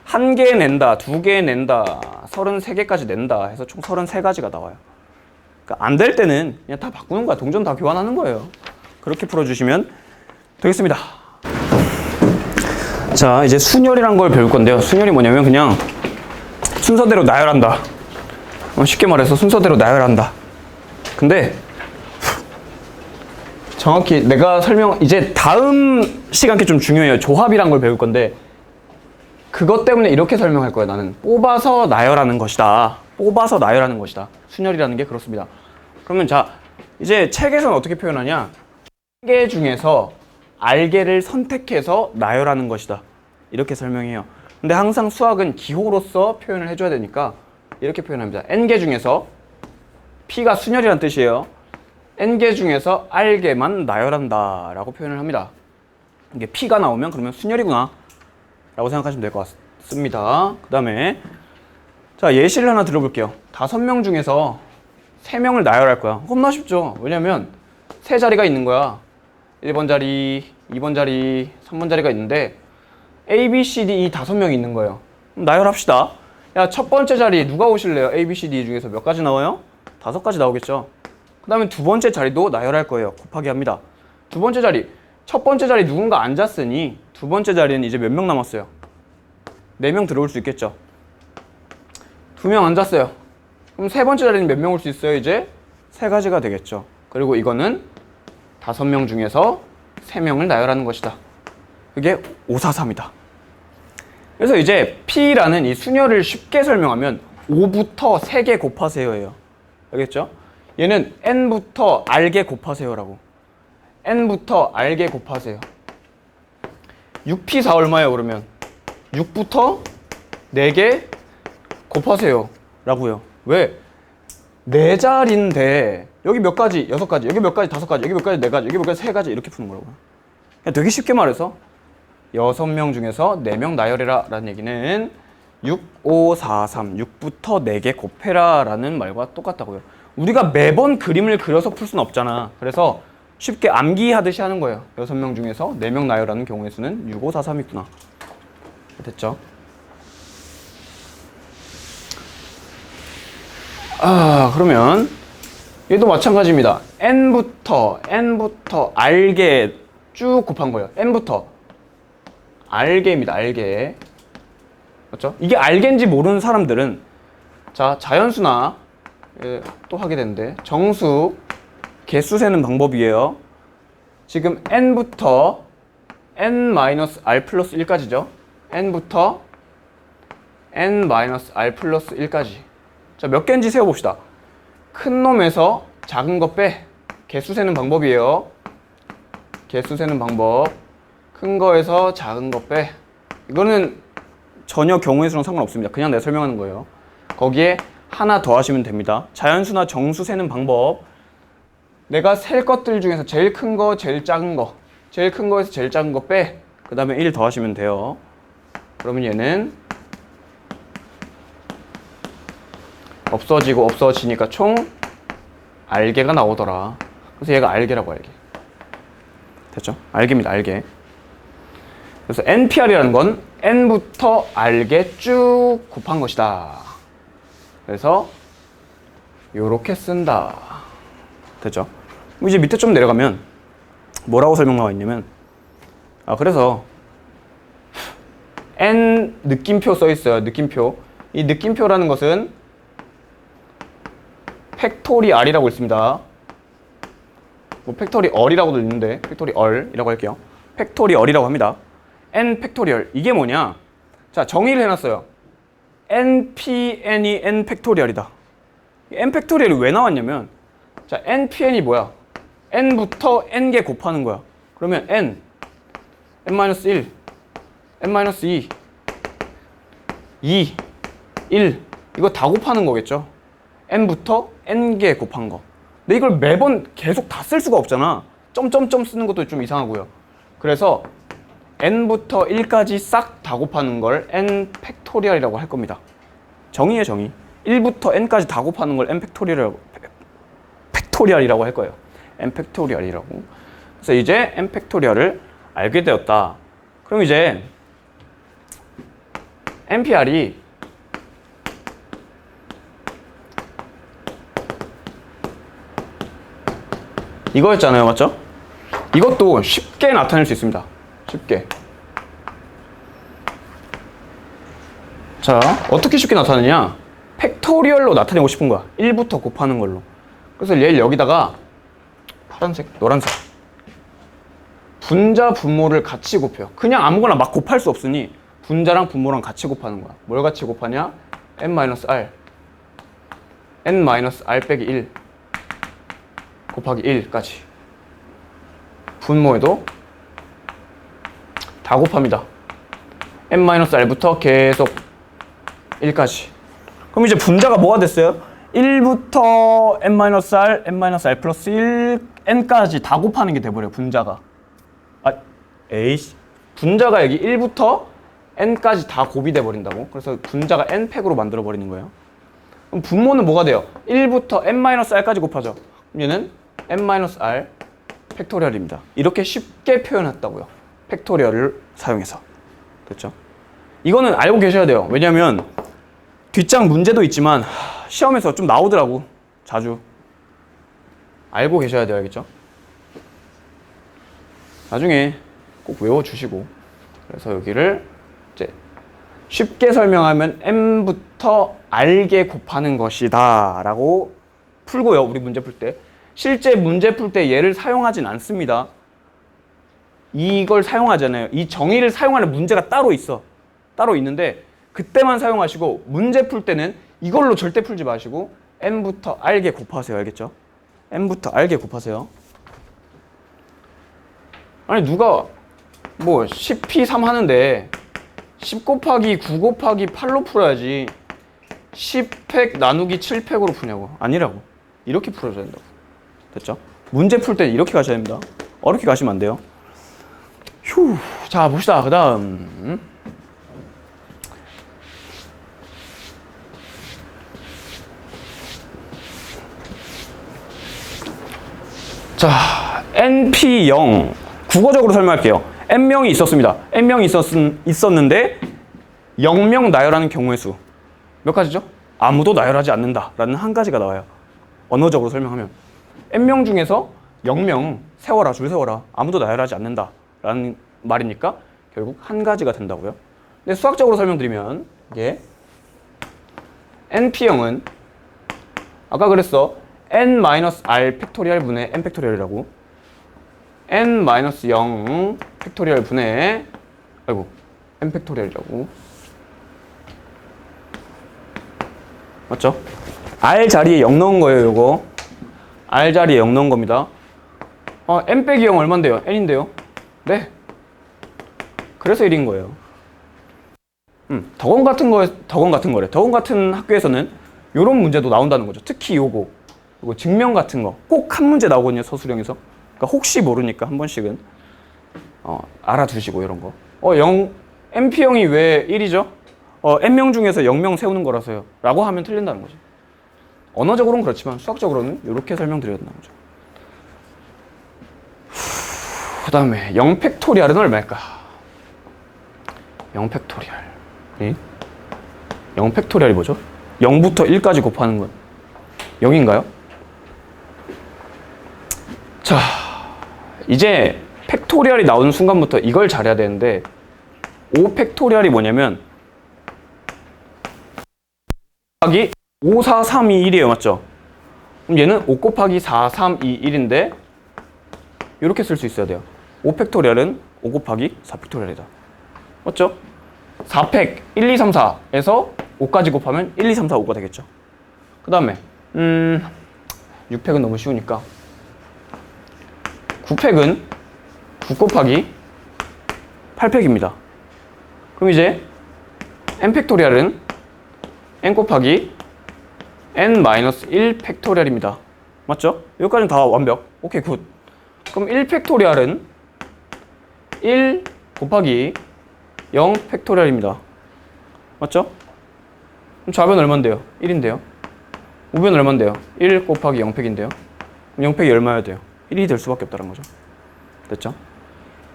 1개 낸다, 2개 낸다, 33개까지 낸다 해서 총 33가지가 나와요. 그러니까 안 될 때는 그냥 다 바꾸는 거야. 동전 다 교환하는 거예요. 그렇게 풀어주시면 되겠습니다. 자, 이제 순열이란 걸 배울 건데요. 순열이 뭐냐면 그냥 순서대로 나열한다. 쉽게 말해서 순서대로 나열한다. 근데 정확히 내가 이제 다음 시간께 좀 중요해요. 조합이란 걸 배울 건데 그것 때문에 이렇게 설명할 거야. 나는 뽑아서 나열하는 것이다. 뽑아서 나열하는 것이다. 순열이라는 게 그렇습니다. 그러면 자, 이제 책에서는 어떻게 표현하냐. 개 중에서 알개를 선택해서 나열하는 것이다. 이렇게 설명해요. 근데 항상 수학은 기호로서 표현을 해줘야 되니까 이렇게 표현합니다. n개 중에서 p가 순열이라는 뜻이에요. n개 중에서 알개만 나열한다 라고 표현을 합니다. 이게 p가 나오면 그러면 순열이구나 라고 생각하시면 될 것 같습니다. 그 다음에 자, 예시를 하나 들어볼게요. 5명 중에서 3명을 나열할 거야. 겁나 쉽죠? 왜냐면 3자리가 있는 거야. 1번 자리, 2번 자리, 3번 자리가 있는데 A, B, C, D 이 5명이 있는 거예요. 그럼 나열합시다. 야, 첫 번째 자리 누가 오실래요? A, B, C, D 중에서 몇 가지 나와요? 5가지 나오겠죠. 그 다음에 두 번째 자리도 나열할 거예요. 곱하기 합니다. 두 번째 자리, 첫 번째 자리 누군가 앉았으니 두 번째 자리는 이제 몇 명 남았어요? 4명 들어올 수 있겠죠. 2명 앉았어요. 그럼 세 번째 자리는 몇 명 올 수 있어요? 이제 3가지가 되겠죠. 그리고 이거는 5명 중에서 3명을 나열하는 것이다. 그게 543이다. 그래서 이제 P라는 이 순열을 쉽게 설명하면 5부터 3개 곱하세요예요. 알겠죠? 얘는 N부터 R개 곱하세요라고. N부터 R개 곱하세요. 6P4 얼마예요, 그러면? 6부터 4개 곱하세요 라고요. 왜? 4자리인데 여기 몇 가지? 6가지, 여기 몇 가지? 5가지, 여기 몇 가지? 4가지, 여기 몇 가지? 3가지 이렇게 푸는 거라고요. 그냥 되게 쉽게 말해서 6명 중에서 4명 나열해라 라는 얘기는 6, 5, 4, 3, 6부터 4개 곱해라 라는 말과 똑같다고요. 우리가 매번 그림을 그려서 풀 수는 없잖아. 그래서 쉽게 암기하듯이 하는 거예요. 6명 중에서 4명 나열하는 경우의 수는 6, 5, 4, 3 있구나. 됐죠? 그러면 얘도 마찬가지입니다. n부터 r개 쭉 곱한 거예요. n부터 r개입니다. r개. 맞죠? 이게 r개인지 모르는 사람들은 자, 자연수나 또 하게 되는데 정수 개수 세는 방법이에요. 지금 n부터 n-r 플러스 1까지죠. n부터 n-r 플러스 1까지. 자, 몇 개인지 세어봅시다. 큰 놈에서 작은 거 빼. 개수 세는 방법이에요. 개수 세는 방법. 큰 거에서 작은 거 빼. 이거는 전혀 경우의 수랑 상관없습니다. 그냥 내가 설명하는 거예요. 거기에 하나 더 하시면 됩니다. 자연수나 정수 세는 방법. 내가 셀 것들 중에서 제일 큰 거, 제일 작은 거. 제일 큰 거에서 제일 작은 거 빼. 그 다음에 1 더 하시면 돼요. 그러면 얘는 없어지고 없어지니까 총 알개가 나오더라. 그래서 얘가 알개라고, 알개. 됐죠? 알개입니다, 알개. 그래서 NPR이라는 건 n부터 알개 쭉 곱한 것이다. 그래서 요렇게 쓴다. 됐죠? 이제 밑에 좀 내려가면 뭐라고 설명 나와 있냐면, 그래서 n 느낌표 써 있어요. 느낌표. 이 느낌표라는 것은 팩토리알이라고 있습니다. 뭐 팩토리얼이라고도 있는데 팩토리얼이라고 할게요. 팩토리얼이라고 합니다. n 팩토리얼. 이게 뭐냐? 자, 정의를 해놨어요. npn이 n 팩토리얼이다. n 팩토리얼이 왜 나왔냐면, 자, npn이 뭐야? n부터 n개 곱하는 거야. 그러면 n-1, n-2, 2, 1 이거 다 곱하는 거겠죠? n부터 n개 곱한 거. 근데 이걸 매번 계속 다 쓸 수가 없잖아. 점점점 쓰는 것도 좀 이상하고요. 그래서 n부터 1까지 싹 다 곱하는 걸 n 팩토리얼이라고 할 겁니다. 정의예요, 정의. 1부터 n까지 다 곱하는 걸 n 팩토리얼이라고 할 거예요. n 팩토리얼이라고. 그래서 이제 n 팩토리얼을 알게 되었다. 그럼 이제 npr이 이거였잖아요, 맞죠? 이것도 쉽게 나타낼 수 있습니다. 쉽게. 자, 어떻게 쉽게 나타내냐? 팩토리얼로 나타내고 싶은 거야. 1부터 곱하는 걸로. 그래서 얘를 여기다가 파란색, 노란색 분자, 분모를 같이 곱해요. 그냥 아무거나 막 곱할 수 없으니 분자랑 분모랑 같이 곱하는 거야. 뭘 같이 곱하냐? n-r n-r 빼기 1 곱하기 1까지. 분모에도 다 곱합니다. n-r부터 계속 1까지. 그럼 이제 분자가 뭐가 됐어요? 1부터 n-r, n-r 플러스 1, n까지 다 곱하는 게 돼버려요, 분자가. 에이씨. 분자가 여기 1부터 n까지 다 곱이 돼버린다고. 그래서 분자가 n팩으로 만들어버리는 거예요. 그럼 분모는 뭐가 돼요? 1부터 n-r까지 곱하죠. 그럼 얘는 n-r 팩토리얼입니다. 이렇게 쉽게 표현했다고요. 팩토리얼을 사용해서. 됐죠? 이거는 알고 계셔야 돼요. 왜냐면 뒷장 문제도 있지만 시험에서 좀 나오더라고. 자주. 알고 계셔야 돼요. 알겠죠? 나중에 꼭 외워주시고. 그래서 여기를 이제 쉽게 설명하면 n부터 r개 곱하는 것이다 라고 풀고요. 우리 문제 풀 때. 실제 문제 풀 때 얘를 사용하진 않습니다. 이걸 사용하잖아요. 이 정의를 사용하는 문제가 따로 있어. 따로 있는데 그때만 사용하시고 문제 풀 때는 이걸로 절대 풀지 마시고 n부터 r개 곱하세요. 알겠죠? n부터 r개 곱하세요. 아니 누가 뭐 10p3 하는데 10 곱하기 9 곱하기 8로 풀어야지 10팩 나누기 7팩으로 푸냐고. 아니라고. 이렇게 풀어줘야 된다고. 됐죠? 문제 풀 때 이렇게 가셔야 됩니다. 어렵게 가시면 안 돼요. 휴. 자, 봅시다. 그 다음. 자, NP0. 국어적으로 설명할게요. N명이 있었습니다. N명이 있었는데 0명 나열하는 경우의 수. 몇 가지죠? 아무도 나열하지 않는다. 라는 한 가지가 나와요. 언어적으로 설명하면. N명 중에서 0명 세워라, 줄 세워라. 아무도 나열하지 않는다. 라는 말이니까 결국 한 가지가 된다고요. 근데 수학적으로 설명드리면 이게 NP0은 아까 그랬어. n-r 팩토리얼 분의 n 팩토리얼이라고. n-0 팩토리얼 분의 아이고 n 팩토리얼이라고 맞죠? r 자리에 0 넣은 거예요. 요거 r 자리에 0 넣은 겁니다. n 빼기 0 얼만데요? n인데요? 네. 그래서 1인 거예요. 덕원 같은 같은 학교에서는 요런 문제도 나온다는 거죠. 특히 요거 증명 같은 거 꼭 한 문제 나오거든요. 서술형에서. 그러니까 혹시 모르니까 한 번씩은 알아두시고 이런 거. NP형이 왜 1이죠? N명 중에서 0명 세우는 거라서요. 라고 하면 틀린다는 거죠. 언어적으로는 그렇지만 수학적으로는 이렇게 설명드려야 된다는 거죠. 그 다음에 0팩토리얼은 얼마일까? 0팩토리얼. 0팩토리얼이 뭐죠? 0부터 1까지 곱하는 건 0인가요? 자, 이제 팩토리얼이 나오는 순간부터 이걸 잘해야 되는데 5팩토리얼이 뭐냐면 곱하기 5, 4, 3, 2, 1이에요. 맞죠? 그럼 얘는 5 곱하기 4, 3, 2, 1인데 이렇게 쓸 수 있어야 돼요. 5팩토리얼은 5 곱하기 4팩토리얼이다. 맞죠? 4팩 1, 2, 3, 4에서 5까지 곱하면 1, 2, 3, 4, 5가 되겠죠. 그 다음에 6팩은 너무 쉬우니까 9팩은 9 곱하기 8팩입니다. 그럼 이제 n 팩토리얼은 n 곱하기 n-1 팩토리얼입니다. 맞죠? 여기까지는 다 완벽. 오케이, 굿. 그럼 1 팩토리얼은 1 곱하기 0 팩토리얼입니다. 맞죠? 그럼 좌변 얼만데요? 1인데요. 우변 얼만데요? 1 곱하기 0팩인데요. 그럼 0팩이 얼마여야 돼요? 1이 될 수밖에 없다는 거죠. 됐죠?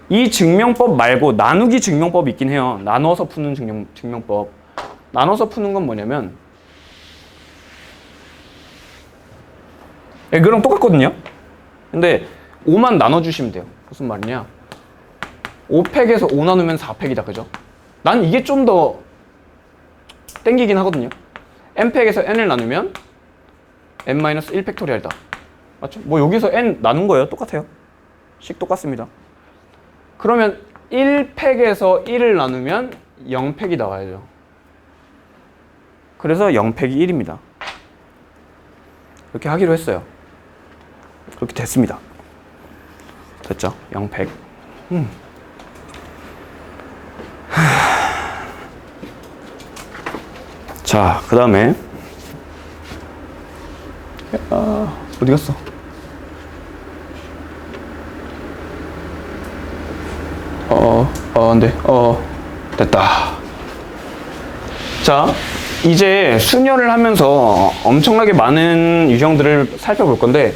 이 증명법 말고 나누기 증명법이 있긴 해요. 나눠서 푸는 증명법. 나눠서 푸는 건 뭐냐면 그거랑 똑같거든요. 근데 5만 나눠주시면 돼요. 무슨 말이냐? 5팩에서 5 나누면 4팩이다. 그죠? 난 이게 좀 더 땡기긴 하거든요. n팩에서 n을 나누면 n-1 팩토리얼이다. 맞죠? 뭐 여기서 n 나눈 거예요. 똑같아요. 식 똑같습니다. 그러면 1팩에서 1을 나누면 0팩이 나와야죠. 그래서 0팩이 1입니다. 이렇게 하기로 했어요. 그렇게 됐습니다. 됐죠? 0팩. 자, 그 다음에 어디 갔어? 네. 됐다. 자, 이제 수년을 하면서 엄청나게 많은 유형들을 살펴볼 건데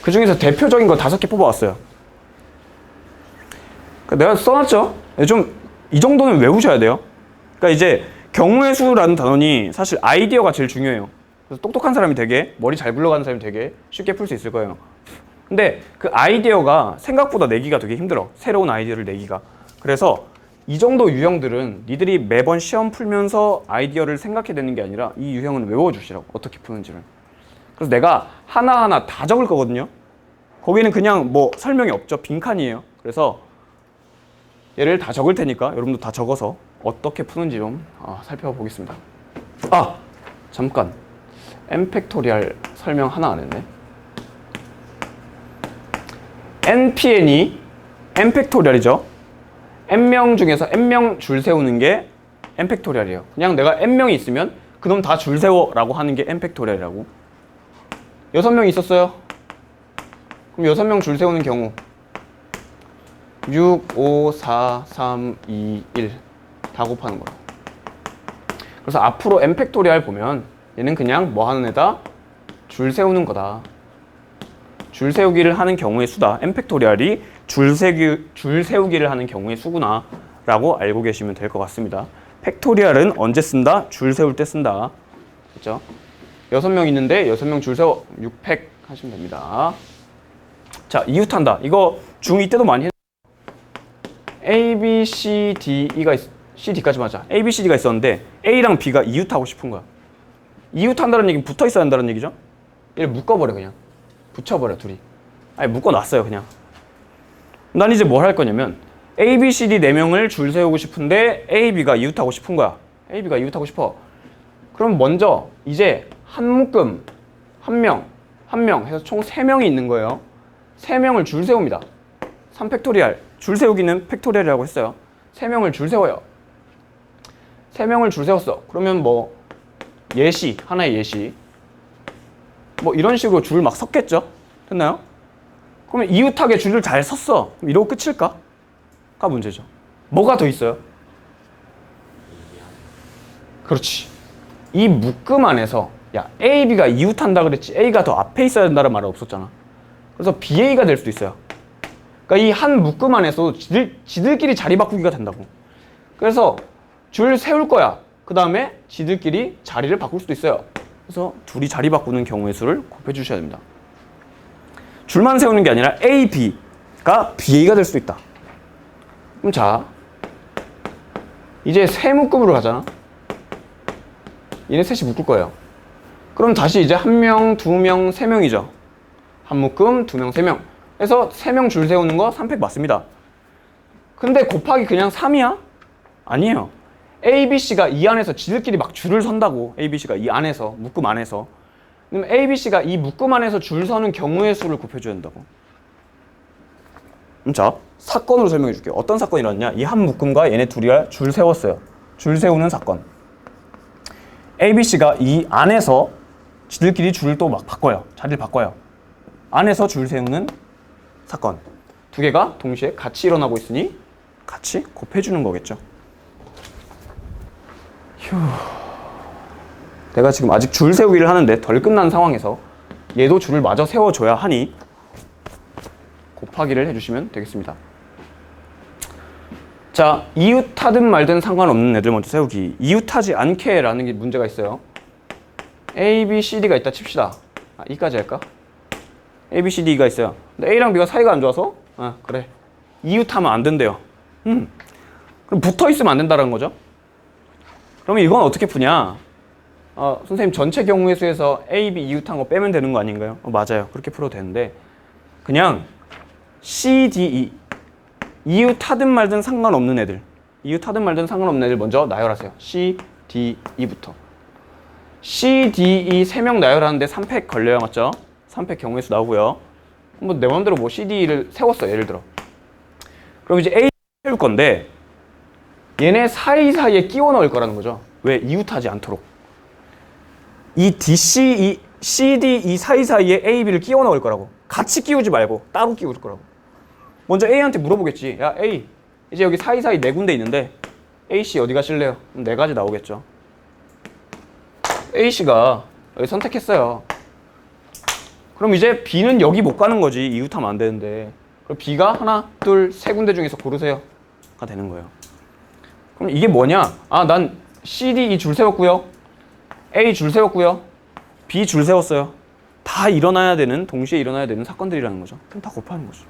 그 중에서 대표적인 거 5개 뽑아왔어요. 내가 써놨죠? 좀 이 정도는 외우셔야 돼요. 그러니까 이제 경우의 수라는 단원이 사실 아이디어가 제일 중요해요. 그래서 똑똑한 사람이 되게 머리 잘 굴러가는 사람이 되게 쉽게 풀 수 있을 거예요. 근데 그 아이디어가 생각보다 내기가 되게 힘들어. 새로운 아이디어를 내기가. 그래서 이 정도 유형들은 니들이 매번 시험 풀면서 아이디어를 생각해내는 게 아니라 이 유형은 외워주시라고. 어떻게 푸는지를. 그래서 내가 하나하나 다 적을 거거든요. 거기는 그냥 뭐 설명이 없죠. 빈칸이에요. 그래서 얘를 다 적을 테니까 여러분도 다 적어서 어떻게 푸는지 좀 살펴보겠습니다. 잠깐. n 팩토리얼 설명 하나 안 했네. npn이 n 팩토리얼이죠. n명 중에서 n명 줄 세우는 게 n 팩토리얼이에요. 그냥 내가 n명이 있으면 그놈 다 줄 세워 라고 하는 게 n 팩토리얼이라고. 6명이 있었어요. 그럼 6명 줄 세우는 경우 6, 5, 4, 3, 2, 1 다 곱하는 거예요. 그래서 앞으로 n 팩토리얼 보면 얘는 그냥 뭐 하는 애다? 줄 세우는 거다. 줄 세우기를 하는 경우의 수다. n 팩토리얼이 줄 세우기를 하는 경우의 수구나 라고 알고 계시면 될 것 같습니다. 팩토리얼은 언제 쓴다? 줄 세울 때 쓴다. 그렇죠? 6명 있는데 6명 줄 세워 6팩 하시면 됩니다. 자, 이웃한다. 이거 중2 때도 많이 했는데 A, B, C, D가 CD까지 맞아. A, B, C, D가 있었는데 A랑 B가 이웃하고 싶은 거야. 이웃한다는 얘기는 붙어 있어야 한다는 얘기죠. 얘를 묶어버려. 그냥 붙여버려. 둘이. 아니 묶어놨어요. 그냥 난 이제 뭘 할 거냐면 A, B, C, D 4명을 줄 세우고 싶은데 A, B가 이웃하고 싶은 거야. A, B가 이웃하고 싶어. 그럼 먼저 이제 한 묶음 한 명 해서 총 3명이 있는 거예요. 3명을 줄 세웁니다. 3팩토리얼 줄 세우기는 팩토리얼이라고 했어요. 3명을 줄 세워요. 3명을 줄 세웠어. 그러면 뭐 예시, 하나의 예시 뭐 이런 식으로 줄 막 섰겠죠? 됐나요? 그러면 이웃하게 줄을 잘 섰어. 그럼 이러고 끝일까? 가 문제죠. 뭐가 더 있어요? 그렇지. 이 묶음 안에서 야 A, B가 이웃한다 그랬지 A가 더 앞에 있어야 된다는 말은 없었잖아. 그래서 BA가 될 수도 있어요. 그러니까 이 한 묶음 안에서 지들끼리 자리 바꾸기가 된다고. 그래서 줄 세울 거야. 그 다음에 지들끼리 자리를 바꿀 수도 있어요. 그래서 둘이 자리 바꾸는 경우의 수를 곱해주셔야 됩니다. 줄만 세우는 게 아니라 A, B가 BA가 될 수도 있다. 그럼 자, 이제 세 묶음으로 가잖아. 얘네 셋이 묶을 거예요. 그럼 다시 이제 1명, 2명, 3명이죠. 한 묶음, 2명, 3명. 그래서 3명 줄 세우는 거 3팩 맞습니다. 근데 곱하기 그냥 3이야? 아니에요. A, B, C가 이 안에서 지들끼리 막 줄을 선다고. A, B, C가 이 안에서, 묶음 안에서. 그럼 A, B, C가 이 묶음 안에서 줄 서는 경우의 수를 곱해줘야 된다고. 자, 사건으로 설명해 줄게요. 어떤 사건이 일어났냐? 이 한 묶음과 얘네 둘이 줄 세웠어요. 줄 세우는 사건. A, B, C가 이 안에서 지들끼리 줄을 또 막 바꿔요. 자리를 바꿔요. 안에서 줄 세우는 사건. 두 개가 동시에 같이 일어나고 있으니 같이 곱해주는 거겠죠. 휴. 내가 지금 아직 줄 세우기를 하는데 덜 끝난 상황에서 얘도 줄을 마저 세워줘야 하니 곱하기를 해주시면 되겠습니다. 자, 이웃하든 말든 상관없는 애들 먼저 세우기. 이웃하지 않게 라는 게 문제가 있어요. A, B, C, D가 있다 칩시다. E까지 할까? A, B, C, D가 있어요. 근데 A랑 B가 사이가 안 좋아서 그래. 이웃하면 안 된대요. 그럼 붙어있으면 안 된다는 거죠. 그러면 이건 어떻게 푸냐? 선생님 전체 경우의 수에서 A, B 이웃한 거 빼면 되는 거 아닌가요? 맞아요. 그렇게 풀어도 되는데 그냥 C, D, E 이웃하든 말든 상관없는 애들 이웃하든 말든 상관없는 애들 먼저 나열하세요. C, D, E부터 C, D, E 3명 나열하는데 3팩 걸려요. 맞죠? 3팩 경우의 수 나오고요. 뭐 내 맘대로 뭐 C, D를 세웠어요. 예를 들어 그럼 이제 A 세울 건데 얘네 사이사이에 끼워 넣을 거라는 거죠. 왜? 이웃하지 않도록. 이 DC, CD, 이 사이사이에 A, B를 끼워 넣을 거라고. 같이 끼우지 말고 따로 끼울 거라고. 먼저 A한테 물어보겠지. 야 A, 이제 여기 사이사이 4군데 있는데 A씨 어디 가실래요? 그럼 4가지 나오겠죠. A씨가 여기 선택했어요. 그럼 이제 B는 여기 못 가는 거지. 이웃하면 안 되는데. 그럼 B가 하나, 둘, 3군데 중에서 고르세요. 가 되는 거예요. 그럼 이게 뭐냐? 난 C, D, E 줄 세웠고요. A 줄 세웠고요. B 줄 세웠어요. 다 일어나야 되는, 동시에 일어나야 되는 사건들이라는 거죠. 그럼 다 곱하는 거죠.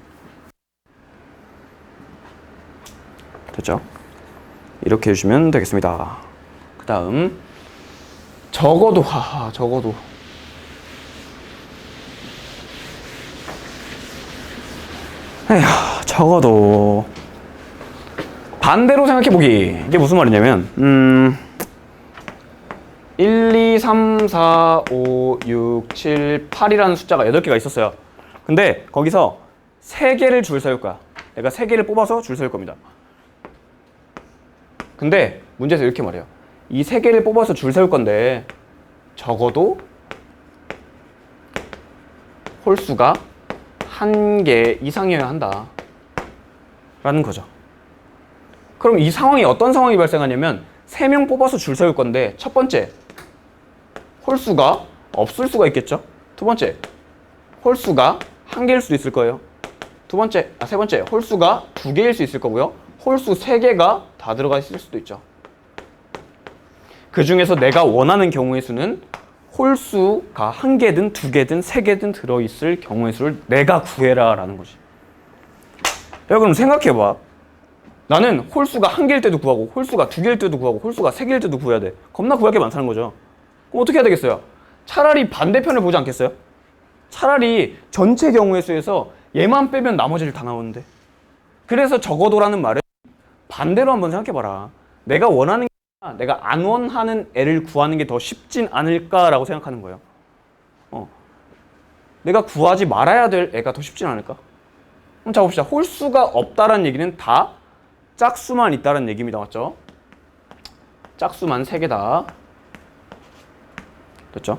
됐죠? 이렇게 해주시면 되겠습니다. 그 다음 적어도 적어도 적어도 반대로 생각해보기. 이게 무슨 말이냐면 1, 2, 3, 4, 5, 6, 7, 8이라는 숫자가 8개가 있었어요. 근데 거기서 3개를 줄 세울 거야. 내가 3개를 뽑아서 줄 세울 겁니다. 근데 문제에서 이렇게 말해요. 이 3개를 뽑아서 줄 세울 건데 적어도 홀수가 1개 이상이어야 한다 라는 거죠. 그럼 이 상황이 어떤 상황이 발생하냐면 3명 뽑아서 줄 세울 건데 첫 번째 홀수가 없을 수가 있겠죠. 두 번째 홀수가 1개일 수도 있을 거예요. 세 번째 홀수가 2개일 수 있을 거고요. 홀수 3개가 다 들어가 있을 수도 있죠. 그 중에서 내가 원하는 경우의 수는 홀수가 1개든 2개든 3개든 들어있을 경우의 수를 내가 구해라 라는 거지. 야, 그럼 생각해봐. 나는 홀수가 1개일 때도 구하고 홀수가 2개일 때도 구하고 홀수가 3개일 때도 구해야 돼. 겁나 구할 게 많다는 거죠. 그럼 어떻게 해야 되겠어요? 차라리 반대편을 보지 않겠어요? 차라리 전체 경우의 수에서 얘만 빼면 나머지를 다 나오는데 그래서 적어도라는 말은 반대로 한번 생각해봐라. 내가 원하는 게 아니라 내가 안 원하는 애를 구하는 게 더 쉽진 않을까라고 생각하는 거예요. 내가 구하지 말아야 될 애가 더 쉽진 않을까? 그럼 자 봅시다. 홀수가 없다라는 얘기는 다 짝수만 있다라는 얘기입니다. 맞죠? 짝수만 3개다. 됐죠?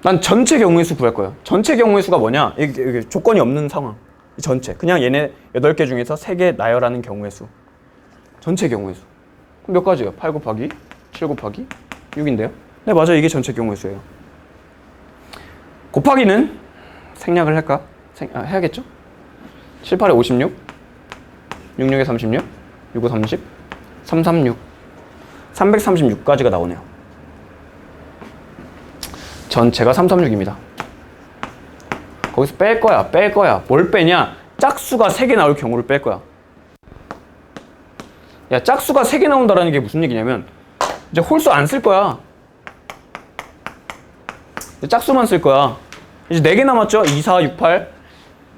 난 전체 경우의 수 구할 거예요. 전체 경우의 수가 뭐냐? 이게 조건이 없는 상황. 전체. 그냥 얘네 8개 중에서 3개 나열하는 경우의 수. 전체 경우의 수. 그럼 몇 가지예요? 8 곱하기 7 곱하기 6인데요. 네, 맞아요. 이게 전체 경우의 수예요. 곱하기는 생략을 할까? 해야겠죠? 7, 8에 56, 6, 6에 36, 6, 5, 30, 3, 3, 6. 336까지가 나오네요. 전체가 336입니다. 거기서 뺄 거야. 뭘 빼냐? 짝수가 3개 나올 경우를 뺄 거야. 야, 짝수가 3개 나온다라는 게 무슨 얘기냐면 이제 홀수 안 쓸 거야. 이제 짝수만 쓸 거야. 이제 4개 남았죠? 2, 4, 6, 8.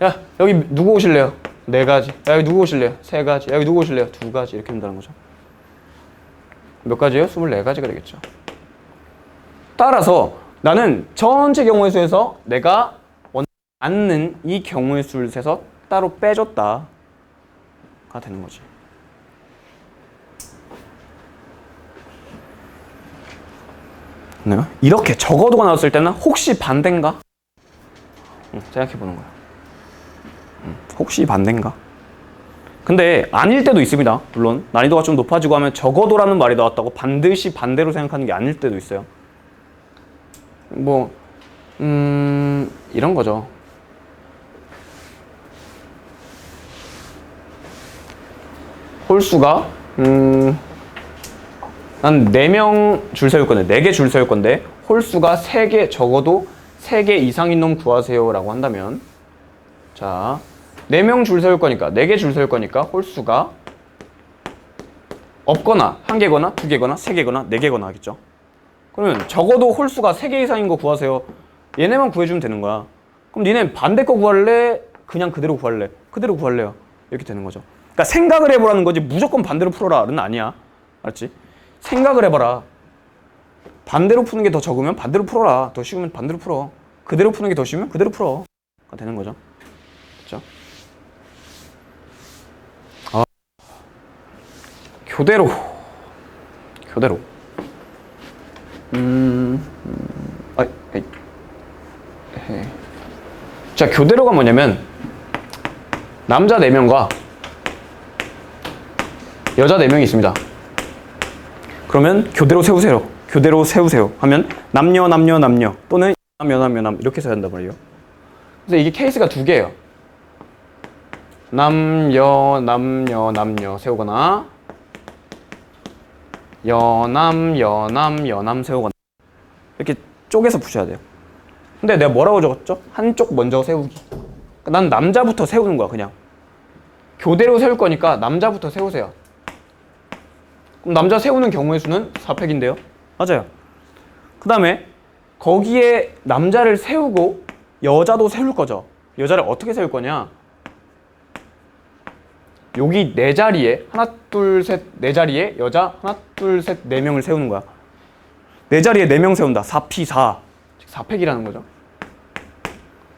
야, 여기 누구 오실래요? 4가지. 야, 여기 누구 오실래요? 3가지. 야, 여기 누구 오실래요? 2가지. 이렇게 된다는 거죠. 몇 가지예요? 24가지가 되겠죠. 따라서 나는 전체 경우의 수에서 내가 원하지 않는 이 경우의 수를 세서 따로 빼줬다가 되는 거지. 네? 이렇게 적어도가 나왔을 때는 혹시 반대인가? 생각해보는 거야. 혹시 반대인가? 근데 아닐 때도 있습니다. 물론 난이도가 좀 높아지고 하면 적어도라는 말이 나왔다고 반드시 반대로 생각하는 게 아닐 때도 있어요. 뭐 이런 거죠. 홀수가 난 4명 줄 세울 건데 4개 줄 세울 건데 홀수가 3개 적어도 3개 이상인 놈 구하세요 라고 한다면 자 4명 줄 세울 거니까 4개 줄 세울 거니까 홀수가 없거나 1개거나 2개거나 3개거나 4개거나 하겠죠. 그러면 적어도 홀수가 3개 이상인 거 구하세요. 얘네만 구해주면 되는 거야. 그럼 니네 반대 거 구할래? 그냥 그대로 구할래? 그대로 구할래요. 이렇게 되는 거죠. 그러니까 생각을 해보라는 거지 무조건 반대로 풀어라는 아니야. 알았지? 생각을 해봐라. 반대로 푸는 게 더 적으면 반대로 풀어라. 더 쉬우면 반대로 풀어. 그대로 푸는 게 더 쉬우면 그대로 풀어. 되는 거죠. 그렇죠? 교대로. 자, 교대로가 뭐냐면 남자 4명과 여자 4명이 있습니다. 그러면 교대로 세우세요 하면 남녀 또는 남 이렇게 써야 한단 말이에요. 그래서 이게 케이스가 2개예요. 남녀 세우거나 여남 세우거나 이렇게 쪼개서 푸셔야 돼요. 근데 내가 뭐라고 적었죠? 한쪽 먼저 세우기. 난 남자부터 세우는 거야. 그냥 교대로 세울 거니까 남자부터 세우세요. 그럼 남자 세우는 경우의 수는 4팩인데요. 맞아요. 그 다음에 거기에 남자를 세우고 여자도 세울 거죠. 여자를 어떻게 세울 거냐? 여기 4자리에 하나 둘 셋 4자리에 여자 하나 둘 셋 4명을 세우는 거야. 4자리에 4명 세운다. 4P4 즉 4팩이라는 거죠.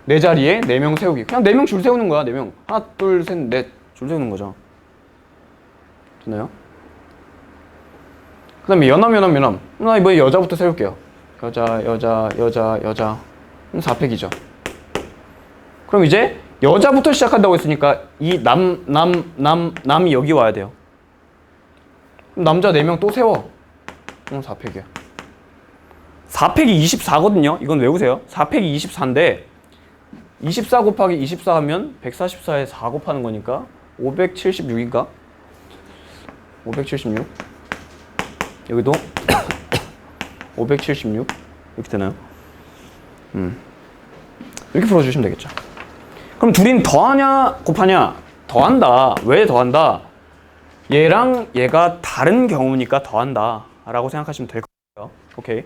4자리에 4명 세우기. 그냥 4명 줄 세우는 거야. 4명 하나 둘 셋 넷 줄 세우는 거죠. 되나요? 그 다음에 여남 나 이번에 여자부터 세울게요. 여자 그럼 4팩이죠. 그럼 이제 여자부터 시작한다고 했으니까 이 남이 여기 와야 돼요. 그럼 남자 4명 또 세워. 4팩이야. 4팩이 24거든요. 이건 외우세요. 4팩이 24인데 24 곱하기 24 하면 144에 4 곱하는 거니까 576인가? 576 여기도 576 이렇게 되나요? 이렇게 풀어주시면 되겠죠. 그럼 둘이 더하냐 곱하냐? 더한다. 왜 더한다? 얘랑 얘가 다른 경우니까 더한다 라고 생각하시면 될 거예요. 오케이.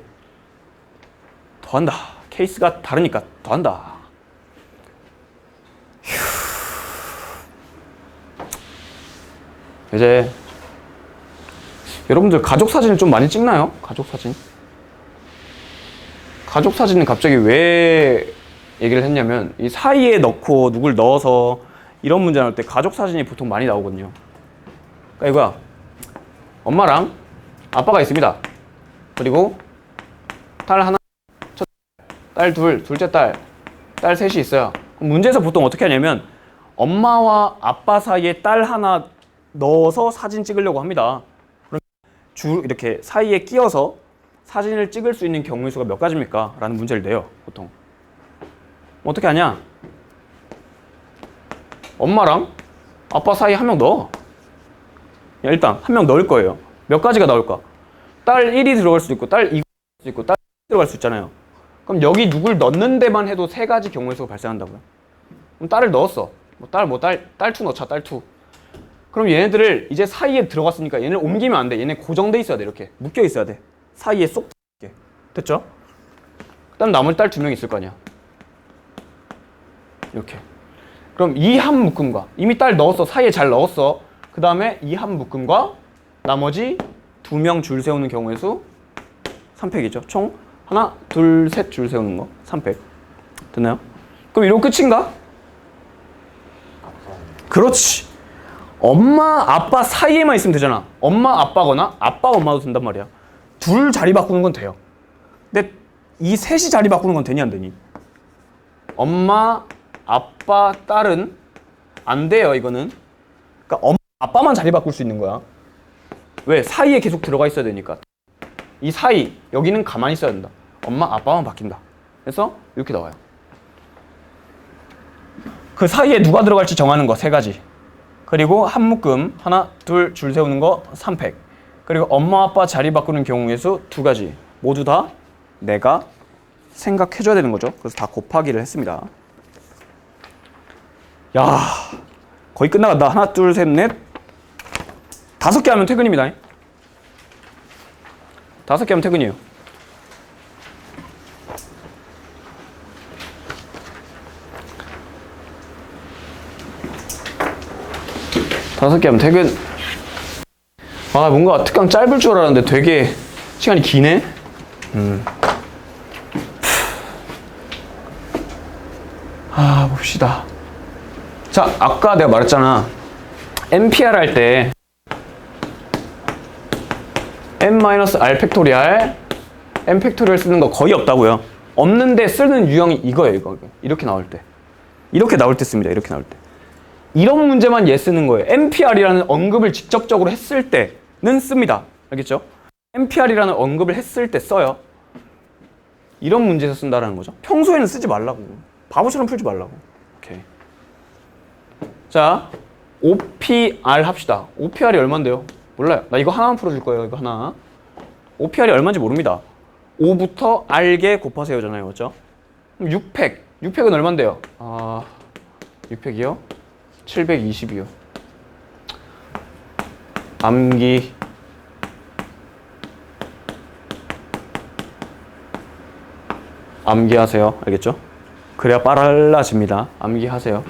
더한다. 케이스가 다르니까 더한다. 이제 여러분들 가족 사진을 좀 많이 찍나요? 가족 사진? 가족 사진은 갑자기 왜 얘기를 했냐면 이 사이에 넣고 누굴 넣어서 이런 문제 나올 때 가족 사진이 보통 많이 나오거든요. 그러니까 이거야. 엄마랑 아빠가 있습니다. 그리고 딸 하나, 딸 둘, 둘째 딸, 딸 셋이 있어요. 그럼 문제에서 보통 어떻게 하냐면 엄마와 아빠 사이에 딸 하나 넣어서 사진 찍으려고 합니다. 그럼 이렇게 사이에 끼어서 사진을 찍을 수 있는 경우의 수가 몇 가지입니까? 라는 문제를 내요, 보통. 어떻게 하냐? 엄마랑 아빠 사이에 한 명 넣어. 일단 한 명 넣을 거예요. 몇 가지가 나올까? 딸 1이 들어갈 수도 있고 딸 2가 들어갈 수도 있고 딸 2가 들어갈 수 있잖아요. 그럼 여기 누굴 넣는 데만 해도 세 가지 경우의 수가 발생한다고요. 그럼 딸을 넣었어. 딸2 넣자, 딸2. 그럼 얘네들을 이제 사이에 들어갔으니까 얘네를 옮기면 안 돼. 얘네 고정돼 있어야 돼. 이렇게 묶여 있어야 돼. 사이에 쏙 들어게. 됐죠? 그다음 나머지 딸 2명 있을 거 아니야. 이렇게. 그럼 이 한 묶음과 이미 딸 넣었어. 사이에 잘 넣었어. 그 다음에 이 한 묶음과 나머지 2명 줄 세우는 경우의 수 3팩이죠. 총 하나, 둘, 셋 줄 세우는 거 3팩. 됐나요? 그럼 이러고 끝인가? 그렇지. 엄마, 아빠 사이에만 있으면 되잖아. 엄마, 아빠거나 아빠, 엄마도 된단 말이야. 둘 자리 바꾸는 건 돼요. 근데 이 셋이 자리 바꾸는 건 되니 안 되니? 엄마, 아빠, 딸은 안 돼요, 이거는. 그러니까 엄마, 아빠만 자리 바꿀 수 있는 거야. 왜? 사이에 계속 들어가 있어야 되니까. 이 사이, 여기는 가만히 있어야 된다. 엄마, 아빠만 바뀐다. 그래서 이렇게 나와요. 그 사이에 누가 들어갈지 정하는 거 세 가지. 그리고 한 묶음, 하나, 둘 줄 세우는 거 3팩. 그리고 엄마, 아빠 자리 바꾸는 경우의 수 2가지. 모두 다 내가 생각해줘야 되는 거죠. 그래서 다 곱하기를 했습니다. 야, 거의 끝나간다. 하나, 둘, 셋, 넷. 5개 하면 퇴근입니다. 5개 하면 퇴근이에요. 다섯 개 하면 퇴근. 아, 뭔가 특강 짧을 줄 알았는데 되게 시간이 기네. 봅시다. 자, 아까 내가 말했잖아. NPR 할 때 n-r 팩토리알 n 팩토리알 쓰는 거 거의 없다고요. 없는데 쓰는 유형이 이거예요. 이거. 이렇게 나올 때. 이렇게 나올 때 씁니다. 이렇게 나올 때. 이런 문제만 얘 쓰는 거예요. NPR이라는 언급을 직접적으로 했을 때는 씁니다. 알겠죠? NPR이라는 언급을 했을 때 써요. 이런 문제에서 쓴다라는 거죠. 평소에는 쓰지 말라고. 바보처럼 풀지 말라고. 오케이. 자, OPR 합시다. OPR이 얼만데요? 몰라요. 나 이거 하나만 풀어줄 거예요. 이거 하나. OPR이 얼마인지 모릅니다. 5부터 R개 곱하세요잖아요. 그렇죠? 그럼 6팩. 6팩은 얼만데요? 6팩이요? 720이요. 암기하세요. 알겠죠? 그래야 빨라집니다. 암기하세요.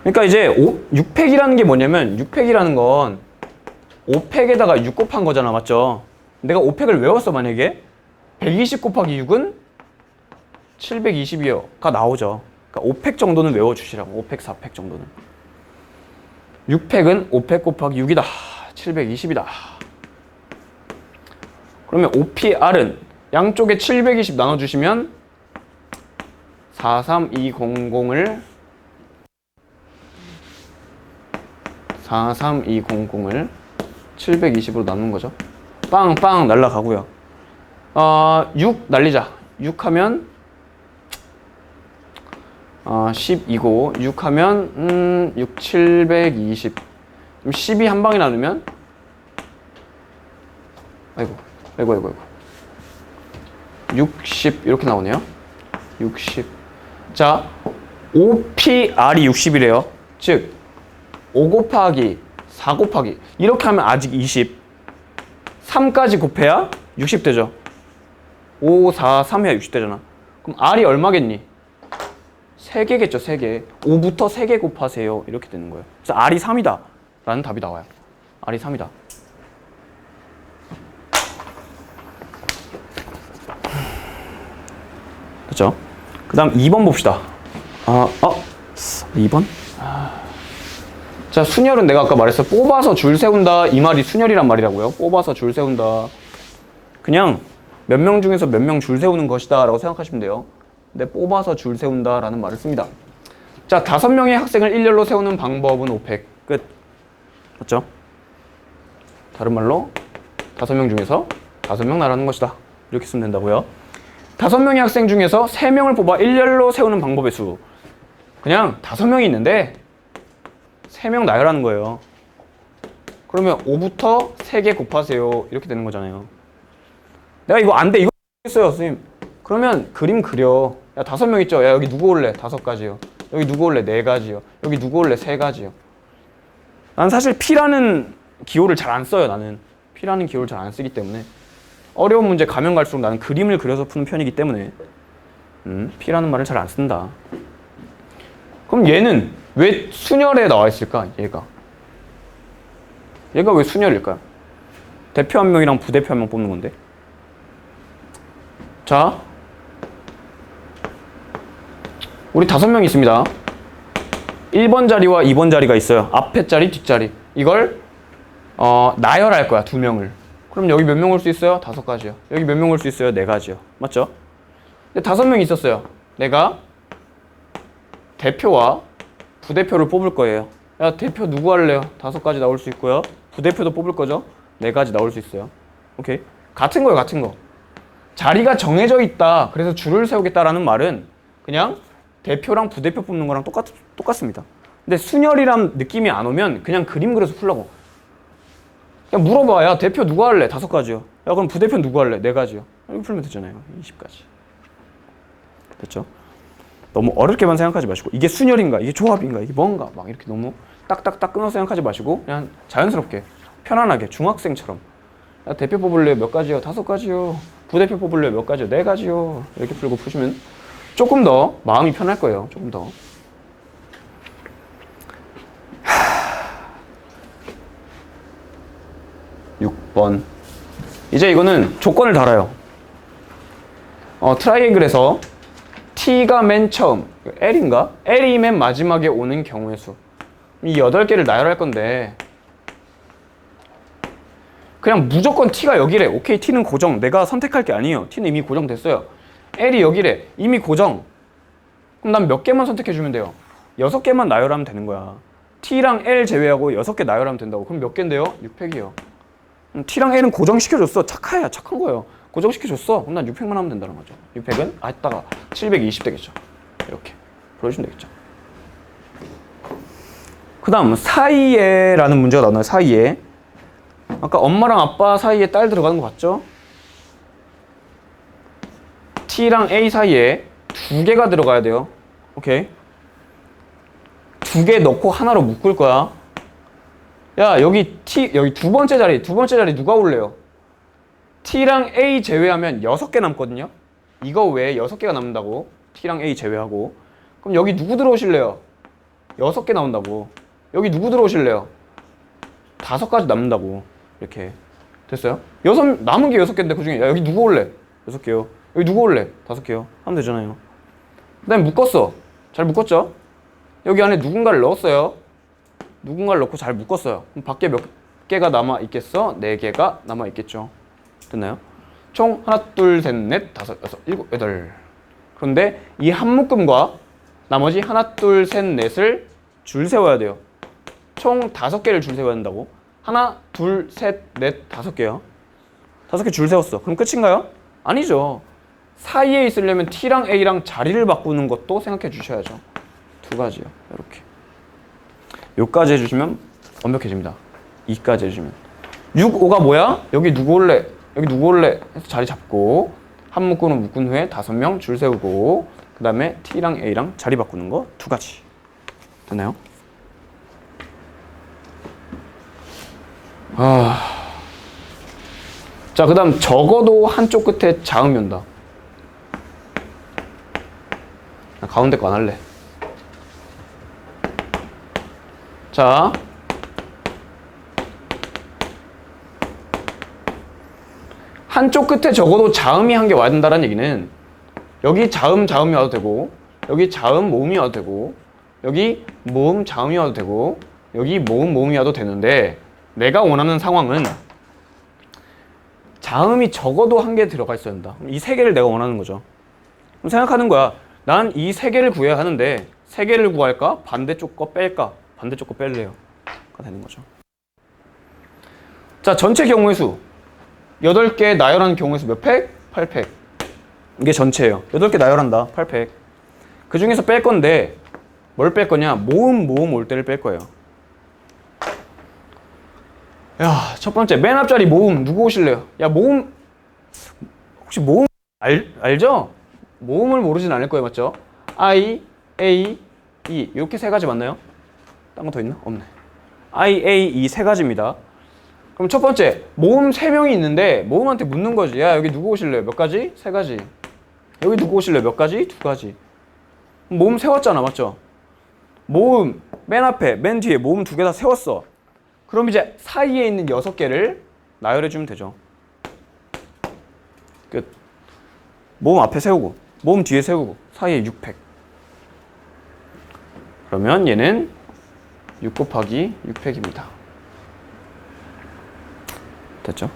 그러니까 이제 6팩이라는 게 뭐냐면 6팩이라는 건 5팩에다가 6 곱한 거잖아. 맞죠? 내가 5팩을 외웠어. 만약에 120 곱하기 6은 720이요가 나오죠. 그러니까 5팩 정도는 외워주시라고. 5팩, 4팩 정도는. 6팩은 5팩 곱하기 6이다. 720이다. 그러면 OPR은 양쪽에 720 나눠주시면 43200을 720으로 나눈 거죠. 빵빵 날라가고요. 6 날리자. 6 하면 12고 6 하면 6 720. 12 한 방에 나누면 아이고 60 이렇게 나오네요. 60. 자, OPR이 60이래요. 즉 5 곱하기 4 곱하기 이렇게 하면 아직 20. 3까지 곱해야 60 되죠. 5, 4, 3 해야 60 되잖아. 그럼 R이 얼마겠니? 3개겠죠. 3개. 5부터 3개 곱하세요. 이렇게 되는 거예요. 그래서 R이 3이다 라는 답이 나와요. R이 3이다. 그렇죠? 그 다음 2번 봅시다. 2번? 자, 순열은 내가 아까 말했어. 뽑아서 줄 세운다. 이 말이 순열이란 말이라고요. 뽑아서 줄 세운다. 그냥 몇 명 중에서 몇 명 줄 세우는 것이다 라고 생각하시면 돼요. 근데 뽑아서 줄 세운다 라는 말을 씁니다. 자, 5명의 학생을 일렬로 세우는 방법은 5팩. 끝. 맞죠? 다른 말로 5명 중에서 5명 나라는 것이다. 이렇게 쓰면 된다고요. 5명의 학생 중에서 3명을 뽑아 일렬로 세우는 방법의 수. 그냥 5명이 있는데 3명 나열하는 거예요. 그러면 5부터 3개 곱하세요. 이렇게 되는 거잖아요. 내가 이거 안 돼. 이거 했어요, 선생님. 그러면 그림 그려. 야, 5명 있죠? 야, 여기 누구 올래? 5가지요. 여기 누구 올래? 4가지요. 여기 누구 올래? 3가지요. 난 사실 P라는 기호를 잘 안 써요, 나는. P라는 기호를 잘 안 쓰기 때문에. 어려운 문제 가면 갈수록 나는 그림을 그려서 푸는 편이기 때문에 P라는 말을 잘 안 쓴다. 그럼 얘는 왜 순열에 나와 있을까? 얘가 왜 순열일까요? 대표 한 명이랑 부대표 한 명 뽑는 건데. 자, 우리 5명이 있습니다. 1번 자리와 2번 자리가 있어요. 앞에 자리, 뒷자리. 이걸 나열할 거야, 2명을. 그럼 여기 몇 명 올 수 있어요? 5가지요. 여기 몇 명 올 수 있어요? 4가지요. 맞죠? 근데 5명이 있었어요. 내가 대표와 부대표를 뽑을 거예요. 야, 대표 누구 할래요? 5가지 나올 수 있고요. 부대표도 뽑을 거죠? 4가지 나올 수 있어요. 오케이? 같은 거예요, 같은 거. 자리가 정해져 있다. 그래서 줄을 세우겠다라는 말은 그냥 대표랑 부대표 뽑는 거랑 똑같습니다. 근데 순열이란 느낌이 안 오면 그냥 그림 그려서 풀라고. 그냥 물어봐. 야, 대표 누구 할래? 5가지요. 야, 그럼 부대표 누구 할래? 4가지요. 이렇게 풀면 되잖아요. 20가지. 됐죠? 너무 어렵게만 생각하지 마시고 이게 순열인가? 이게 조합인가? 이게 뭔가? 막 이렇게 너무 딱딱딱 끊어서 생각하지 마시고 그냥 자연스럽게 편안하게 중학생처럼 야, 대표 뽑을래요? 몇 가지요? 5가지요. 부대표 뽑을래요? 몇 가지요? 4가지요. 이렇게 풀고 푸시면 조금 더 마음이 편할 거예요. 조금 더. 6번. 이제 이거는 조건을 달아요. 트라이앵글에서 T가 맨 처음, L인가? L이 맨 마지막에 오는 경우의 수. 이 8개를 나열할 건데 그냥 무조건 T가 여기래. 오케이, T는 고정. 내가 선택할 게 아니에요. T는 이미 고정됐어요. L이 여기래. 이미 고정. 그럼 난 몇 개만 선택해주면 돼요. 6개만 나열하면 되는 거야. T랑 L 제외하고 6개 나열하면 된다고. 그럼 몇 개인데요? 6팩이에요. T랑 L은 고정시켜줬어. 착한 거예요. 고정시켜줬어. 그럼 난 6팩만 하면 된다는 거죠. 6팩은 이따가 720 되겠죠. 이렇게 풀어주시면 되겠죠. 그 다음 사이에 라는 문제가 나오나요? 사이에. 아까 엄마랑 아빠 사이에 딸 들어가는 거 봤죠? T랑 A 사이에 2개가 들어가야 돼요. 오케이. 2개 넣고 하나로 묶을 거야. 야, 여기 두 번째 자리 누가 올래요? T랑 A 제외하면 6개 남거든요. 이거 외에 6개가 남는다고. T랑 A 제외하고. 그럼 여기 누구 들어오실래요? 6개 나온다고. 여기 누구 들어오실래요? 5가지 남는다고. 이렇게 됐어요? 남은 게 6개인데 그중에 야, 여기 누구 올래? 6개요. 여기 누구 올래? 5개요. 하면 되잖아요. 그 다음에 묶었어. 잘 묶었죠? 여기 안에 누군가를 넣었어요. 누군가를 넣고 잘 묶었어요. 그럼 밖에 몇 개가 남아 있겠어? 4개가 남아 있겠죠. 됐나요? 총 하나, 둘, 셋, 넷, 다섯, 여섯, 일곱, 여덟. 그런데 이 한 묶음과 나머지 하나, 둘, 셋, 넷을 줄 세워야 돼요. 총 5개를 줄 세워야 된다고. 하나, 둘, 셋, 넷, 5개요. 5개 줄 세웠어. 그럼 끝인가요? 아니죠. 사이에 있으려면 T랑 A랑 자리를 바꾸는 것도 생각해 주셔야죠. 2가지요. 이렇게. 요까지 해주시면 완벽해집니다. 2까지 해주시면. 6, 5가 뭐야? 여기 누구 올래? 여기 누구 올래? 해서 자리 잡고 한 묶음은 묶은 후에 5명 줄 세우고 그 다음에 T랑 A랑 자리 바꾸는 거 2가지. 됐나요? 자, 그 다음 적어도 한쪽 끝에 자음이 온다. 나 가운데 거 안 할래. 자, 한쪽 끝에 적어도 자음이 한 개 와야 된다는 얘기는 여기 자음이 와도 되고 여기 자음 모음이 와도 되고 여기 모음 자음이 와도 되고 여기 모음 모음이 와도 되는데 내가 원하는 상황은 자음이 적어도 한 개 들어가 있어야 된다. 이 세 개를 내가 원하는 거죠. 그럼 생각하는 거야. 난 이 세 개를 구해야 하는데 세 개를 구할까? 반대쪽 거 뺄까? 반대쪽 거 뺄래요. 가 되는 거죠. 자, 전체 경우의 수 8개 나열한 경우의 수 몇 팩? 8팩. 이게 전체예요. 8개 나열한다. 8팩. 그 중에서 뺄 건데 뭘 뺄 거냐? 모음 올 때를 뺄 거예요. 야, 첫 번째 맨 앞자리 모음 누구 오실래요? 야, 모음 혹시 모음 알죠? 모음을 모르진 않을 거예요. 맞죠? I, A, E 이렇게 세 가지 맞나요? 딴 거 더 있나? 없네. I, A, E 세 가지입니다. 그럼 첫 번째 모음 3명이 있는데 모음한테 묻는 거지. 야, 여기 누구 오실래요? 몇 가지? 3가지. 여기 누구 오실래요? 몇 가지? 2가지. 모음 세웠잖아. 맞죠? 모음 맨 앞에 맨 뒤에 모음 2개 다 세웠어. 그럼 이제 사이에 있는 6개를 나열해주면 되죠. 끝. 모음 앞에 세우고 모음 뒤에 세우고 사이에 6팩. 그러면 얘는 6 곱하기 6팩입니다. 됐죠?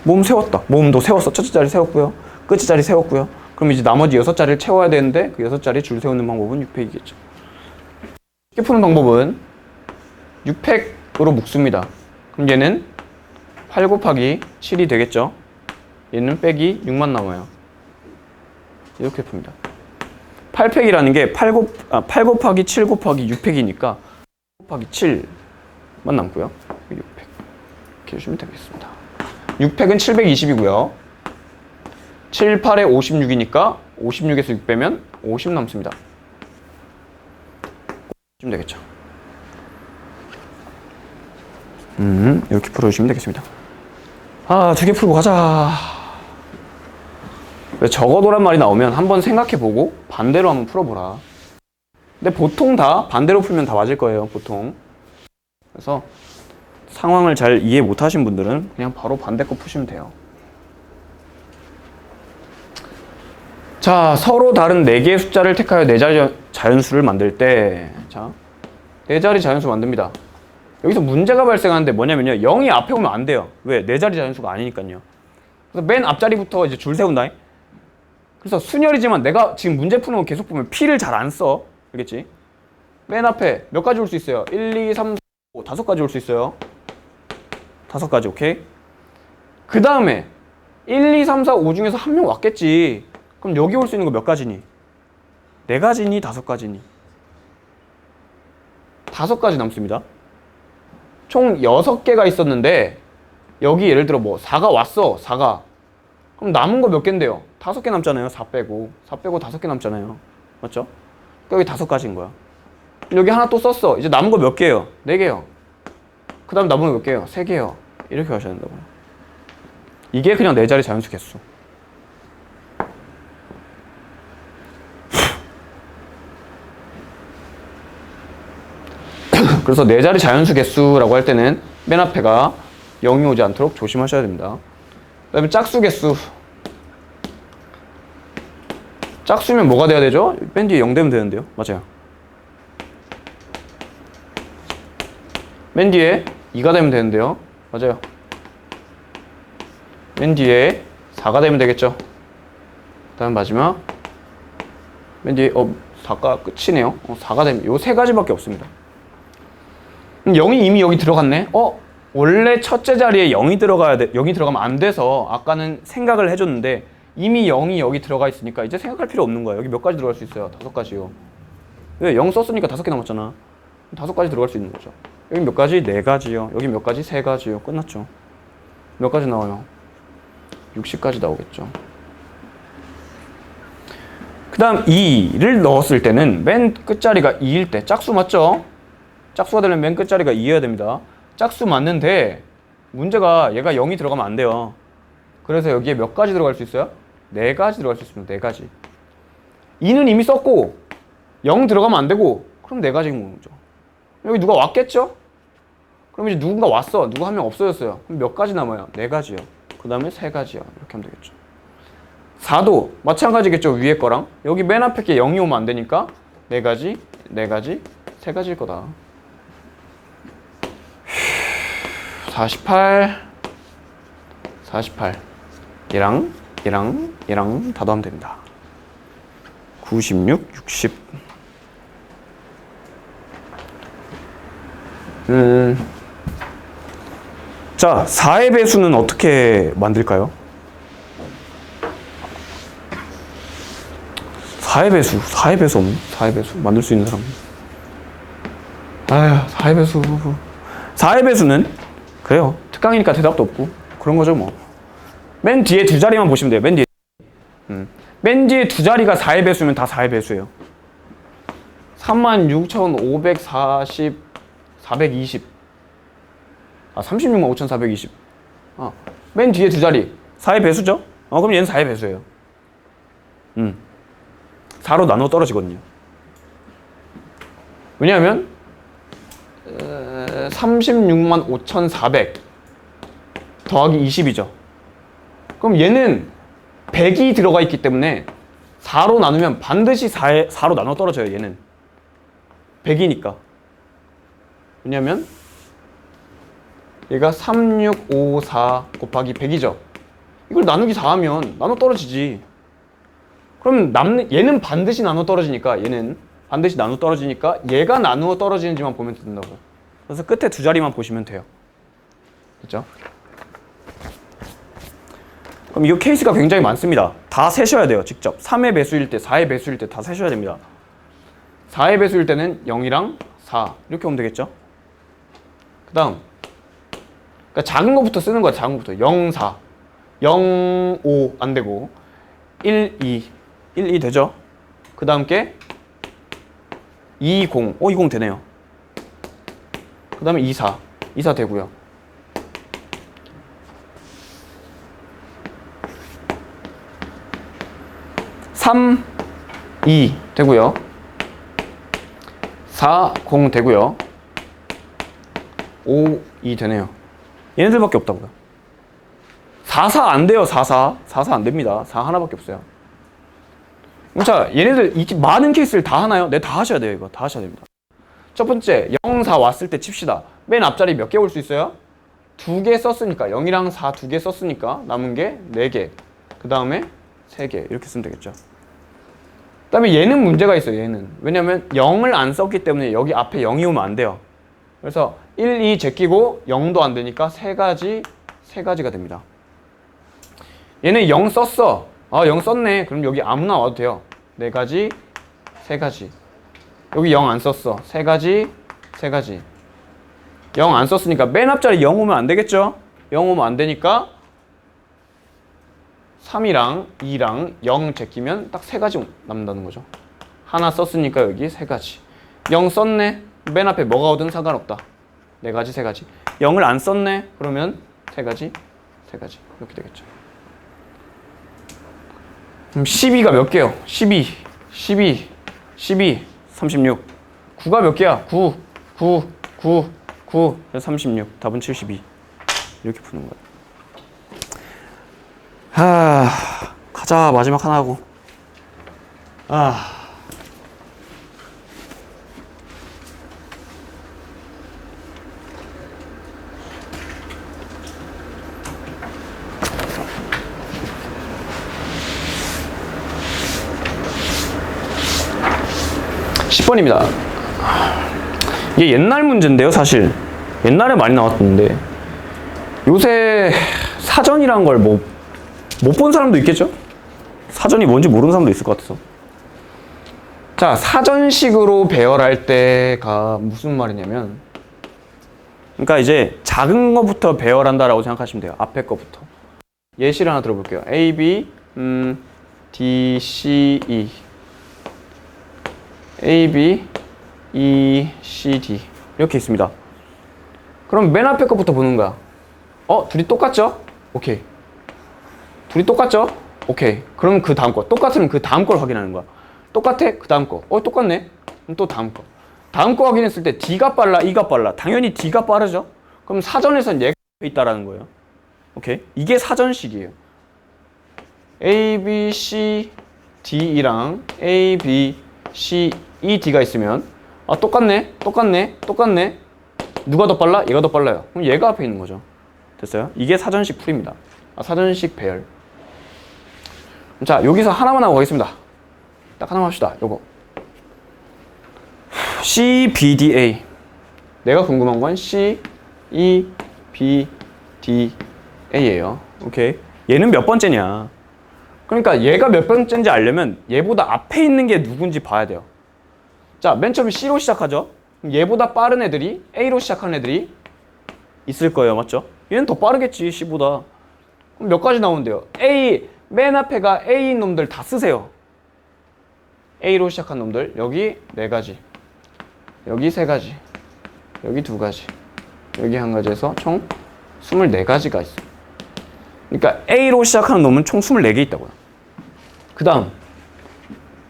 모음 세웠다. 모음도 세웠어. 첫째 자리 세웠고요. 끝째 자리 세웠고요. 그럼 이제 나머지 6자리를 채워야 되는데 그 6자리 줄 세우는 방법은 6팩이겠죠. 쉽게 푸는 방법은 6팩으로 묶습니다. 그럼 얘는 8 곱하기 7이 되겠죠. 얘는 빼기 6만 남아요. 이렇게 풉니다. 8팩이라는 게 8 곱하기 7 곱하기 6팩이니까 8 곱하기 7만 남고요. 6팩 이렇게 해주시면 되겠습니다. 6팩은 720이고요. 7, 8에 56이니까 56에서 6 빼면 50 남습니다. 좀 되겠죠. 이렇게 풀어주시면 되겠습니다. 아, 2개 풀고 가자. 왜 적어도란 말이 나오면 한번 생각해보고 반대로 한번 풀어보라. 근데 보통 다 반대로 풀면 다 맞을 거예요. 보통. 그래서 상황을 잘 이해 못하신 분들은 그냥 바로 반대 거 푸시면 돼요. 자, 서로 다른 4개의 숫자를 택하여 4자리 자연수를 만들 때, 자, 4자리 자연수 만듭니다. 여기서 문제가 발생하는데 뭐냐면요. 0이 앞에 오면 안 돼요. 왜? 4자리 자연수가 아니니까요. 그래서 맨 앞자리부터 이제 줄 세운다. 그래서 순열이지만 내가 지금 문제 푸는 거 계속 보면 P를 잘 안 써. 알겠지? 맨 앞에 몇 가지 올 수 있어요? 1, 2, 3, 4, 5, 5가지 올 수 있어요. 5가지, 오케이? 그 다음에 1, 2, 3, 4, 5 중에서 한 명 왔겠지. 그럼 여기 올 수 있는 거 몇 가지니? 4가지니? 5가지니? 5가지 남습니다. 총 6개가 있었는데 여기 예를 들어 뭐 4가 왔어. 4가. 그럼 남은 거 몇 개인데요? 5개 남잖아요. 4 빼고 5개 남잖아요. 맞죠? 그러니까 여기 5가지인 거야. 여기 하나 또 썼어. 이제 남은 거 몇 개예요? 4개요. 그 다음 남은 거 몇 개예요? 3개요. 이렇게 하셔야 된다고요. 이게 그냥 4자리 자연수 개수. 그래서 4자리 자연수 개수라고 할 때는 맨 앞에가 0이 오지 않도록 조심하셔야 됩니다. 그 다음에 짝수 개수. 짝수면 뭐가 돼야 되죠? 맨 뒤에 0 되면 되는데요. 맞아요. 맨 뒤에 2가 되면 되는데요. 맞아요. 맨 뒤에 4가 되면 되겠죠. 그 다음 마지막 맨 뒤에 4가 끝이네요. 4가 되면 요 3가지밖에 없습니다. 0이 이미 여기 들어갔네. 원래 첫째 자리에 0이 들어가야 돼. 0이 들어가면 안 돼서 아까는 생각을 해줬는데 이미 0이 여기 들어가 있으니까 이제 생각할 필요 없는 거야. 여기 몇 가지 들어갈 수 있어요? 5가지요. 왜? 0 썼으니까 5개 남았잖아. 5가지 들어갈 수 있는 거죠. 여기 몇 가지? 4가지요. 여기 몇 가지? 3가지요. 끝났죠. 몇 가지 나와요? 60가지 나오겠죠. 그 다음 2를 넣었을 때는 맨 끝자리가 2일 때 짝수 맞죠? 짝수가 되려면 맨 끝자리가 2여야 됩니다. 짝수 맞는데 문제가 얘가 0이 들어가면 안 돼요. 그래서 여기에 몇 가지 들어갈 수 있어요? 4가지 들어갈 수 있습니다. 4가지. 2는 이미 썼고 0 들어가면 안 되고 그럼 4가지인 거죠. 여기 누가 왔겠죠? 그럼 이제 누군가 왔어. 누구 한 명 없어졌어요. 그럼 몇 가지 남아요? 4가지요. 그 다음에 세 가지야. 이렇게 하면 되겠죠. 4도 마찬가지겠죠. 위에 거랑. 여기 맨 앞에 게 0이 오면 안 되니까 네 가지, 세 가지일 거다. 48 얘랑 다 더하면 됩니다. 96, 60 자, 4의 배수는 어떻게 만들까요? 4의 배수 없네. 4의 배수 만들 수 있는 사람. 아휴, 4의 배수. 4의 배수는 그래요. 특강이니까 대답도 없고 그런 거죠 뭐. 맨 뒤에 두 자리만 보시면 돼요. 맨 뒤에 두 자리가 4의 배수면 다 4의 배수예요. 36,540 420 36,5,420 맨 뒤에 두 자리 4의 배수죠? 그럼 얘는 4의 배수예요. 4로 나눠 떨어지거든요. 왜냐하면 365,400 더하기 20이죠. 그럼 얘는 100이 들어가 있기 때문에 4로 나누면 반드시 4로 나눠 떨어져요. 얘는 100이니까. 왜냐면 얘가 3654 곱하기 100이죠. 이걸 나누기 4하면 나눠 떨어지지. 그럼 얘는 반드시 나눠 떨어지니까 얘가 나누어 떨어지는지만 보면 된다고. 그래서 끝에 두 자리만 보시면 돼요. 그렇죠? 그럼 이 케이스가 굉장히 많습니다. 다 세셔야 돼요. 직접 3의 배수일 때, 4의 배수일 때 다 세셔야 됩니다. 4의 배수일 때는 0이랑 4 이렇게 오면 되겠죠? 그 다음 그러니까 작은 거부터 쓰는 거야. 작은 거부터 0, 4 0, 5 안 되고 1, 2 되죠? 그 다음 게 2, 0 20 되네요. 그 다음에 2, 4 되고요. 3, 2 되고요. 4, 0 되고요. 5, 2 되네요. 얘네들밖에 없다고요. 4, 4 안 돼요. 4, 4 안 됩니다. 4 하나밖에 없어요. 자, 얘네들 이 많은 케이스를 다 하나요? 네, 다 하셔야 돼요. 이거 다 하셔야 됩니다. 첫 번째 0, 4 왔을 때 칩시다. 맨 앞자리 몇 개 올 수 있어요? 2개 썼으니까 0이랑 4 2개 썼으니까 남은 게 4개. 그 다음에 3개 이렇게 쓰면 되겠죠. 그 다음에 얘는 문제가 있어요. 얘는 왜냐면 0을 안 썼기 때문에 여기 앞에 0이 오면 안 돼요. 그래서 1, 2 제끼고 0도 안 되니까 세 가지가 됩니다. 얘는 0 썼어. 0 썼네. 그럼 여기 아무나 와도 돼요. 4가지, 3가지. 여기 0 안 썼어. 3가지, 0 안 썼으니까 맨 앞자리 0 오면 안 되겠죠? 0 오면 안 되니까 3이랑 2랑 0 제끼면 딱 3가지 남는다는 거죠. 하나 썼으니까 여기 3가지. 0 썼네. 맨 앞에 뭐가 오든 상관없다. 4가지, 3가지. 0을 안 썼네. 그러면 3가지, 3가지. 이렇게 되겠죠. 그럼 12가 몇 개요? 12, 36. 9가 몇 개야? 9. 그래서 36. 답은 72. 이렇게 푸는 거예요. 가자. 마지막 하나 하고. 10번입니다. 이게 옛날 문제인데요, 사실. 옛날에 많이 나왔는데 요새 사전이란 걸 못 본 사람도 있겠죠? 사전이 뭔지 모르는 사람도 있을 것 같아서. 자, 사전식으로 배열할 때가 무슨 말이냐면, 그러니까 이제 작은 거부터 배열한다라고 생각하시면 돼요. 앞에 거부터. 예시를 하나 들어볼게요. A, B, D, C, E. A, B, E, C, D 이렇게 있습니다. 그럼 맨 앞에 거부터 보는 거야. 둘이 똑같죠? 오케이. 둘이 똑같죠? 오케이. 그럼 그 다음 거. 똑같으면 그 다음 걸 확인하는 거야. 똑같아? 그 다음 거. 똑같네? 그럼 또 다음 거. 다음 거 확인했을 때 D가 빨라, E가 빨라. 당연히 D가 빠르죠? 그럼 사전에선 얘가 앞에 있다라는 거예요. 오케이? 이게 사전식이에요. A, B, C, D랑 A, B, C, E, D가 있으면 아 똑같네. 누가 더 빨라? 얘가 더 빨라요. 그럼 얘가 앞에 있는 거죠. 됐어요? 이게 사전식 풀입니다. 사전식 배열. 자, 여기서 하나만 하고 가겠습니다. 딱 하나만 합시다. 요거. C, B, D, A. 내가 궁금한 건 C, E, B, D, A예요. 오케이. 얘는 몇 번째냐? 그러니까 얘가 몇 번째인지 알려면 얘보다 앞에 있는 게 누군지 봐야 돼요. 자, 맨 처음에 C로 시작하죠? 그럼 얘보다 빠른 애들이 A로 시작하는 애들이 있을 거예요. 맞죠? 얘는 더 빠르겠지, C보다. 그럼 몇 가지 나오는데요? A, 맨 앞에가 A인 놈들 다 쓰세요. A로 시작한 놈들. 여기 4가지. 여기 3가지. 여기 2가지. 여기 1가지 해서 총 24가지가 있어요. 그러니까 A로 시작하는 놈은 총 24개 있다고요. 그 다음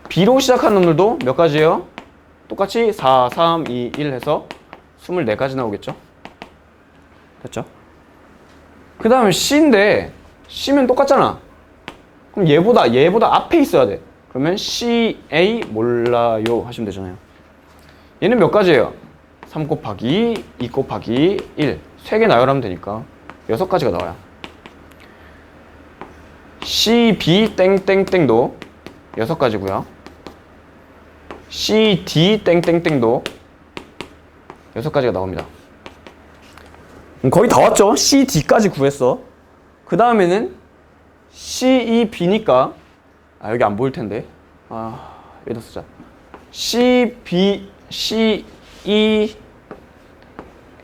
B로 시작하는 놈들도 몇 가지예요? 똑같이 4, 3, 2, 1 해서 24가지 나오겠죠? 됐죠? 그 다음에 C인데 C면 똑같잖아. 그럼 얘보다 앞에 있어야 돼. 그러면 C, A 몰라요 하시면 되잖아요. 얘는 몇 가지예요? 3 곱하기 2 곱하기 1 3개 나열하면 되니까 6가지가 나와요. C, B 땡땡땡도 6가지고요. C, D 땡땡땡도 6가지가 나옵니다. 거의 다 왔죠? C, D까지 구했어. 그 다음에는 C, E, B니까 여기 안 보일 텐데 여기다 쓰자. C, B, C, E,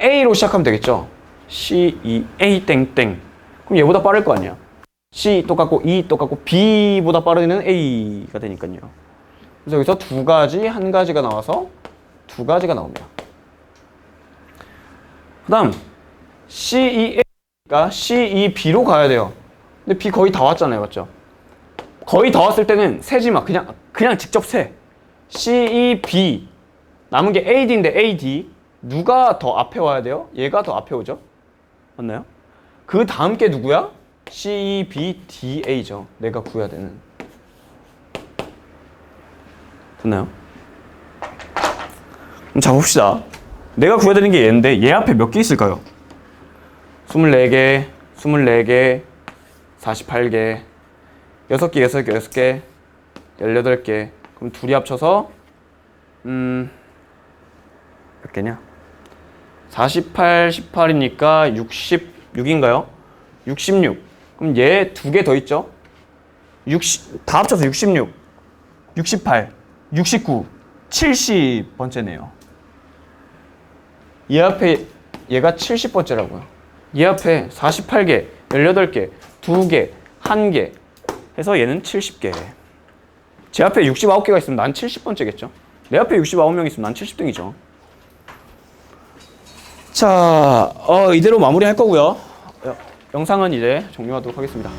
A로 시작하면 되겠죠? C, E, A 땡땡. 그럼 얘보다 빠를 거 아니야. C 똑같고 E 똑같고 B보다 빠른 애는 A가 되니까요. 그래서 여기서 2가지, 1가지가 나와서 2가지가 나옵니다. 그 다음 C, E, A가 C, E, B로 가야 돼요. 근데 B 거의 다 왔잖아요. 맞죠? 거의 다 왔을 때는 세지 마. 그냥 직접 세. C, E, B 남은 게 A, D인데 A, D 누가 더 앞에 와야 돼요? 얘가 더 앞에 오죠? 맞나요? 그 다음 게 누구야? C, E, B, D, A죠. 내가 구해야 되는. 됐나요? 그럼 자 봅시다. 내가 구해야 되는 게 얘인데 얘 앞에 몇 개 있을까요? 24개, 48개, 6개, 6개, 6개, 18개. 그럼 둘이 합쳐서 몇 개냐? 48, 18이니까 66인가요? 66. 그럼 얘 2개 더 있죠? 다 합쳐서 66, 68, 69, 70번째네요. 얘 앞에 얘가 70번째라고요. 얘 앞에 48개, 18개, 2개, 1개 해서 얘는 70개. 제 앞에 69개가 있으면 난 70번째겠죠? 내 앞에 69명 있으면 난 70등이죠. 자, 이대로 마무리할 거고요. 영상은 이제 종료하도록 하겠습니다.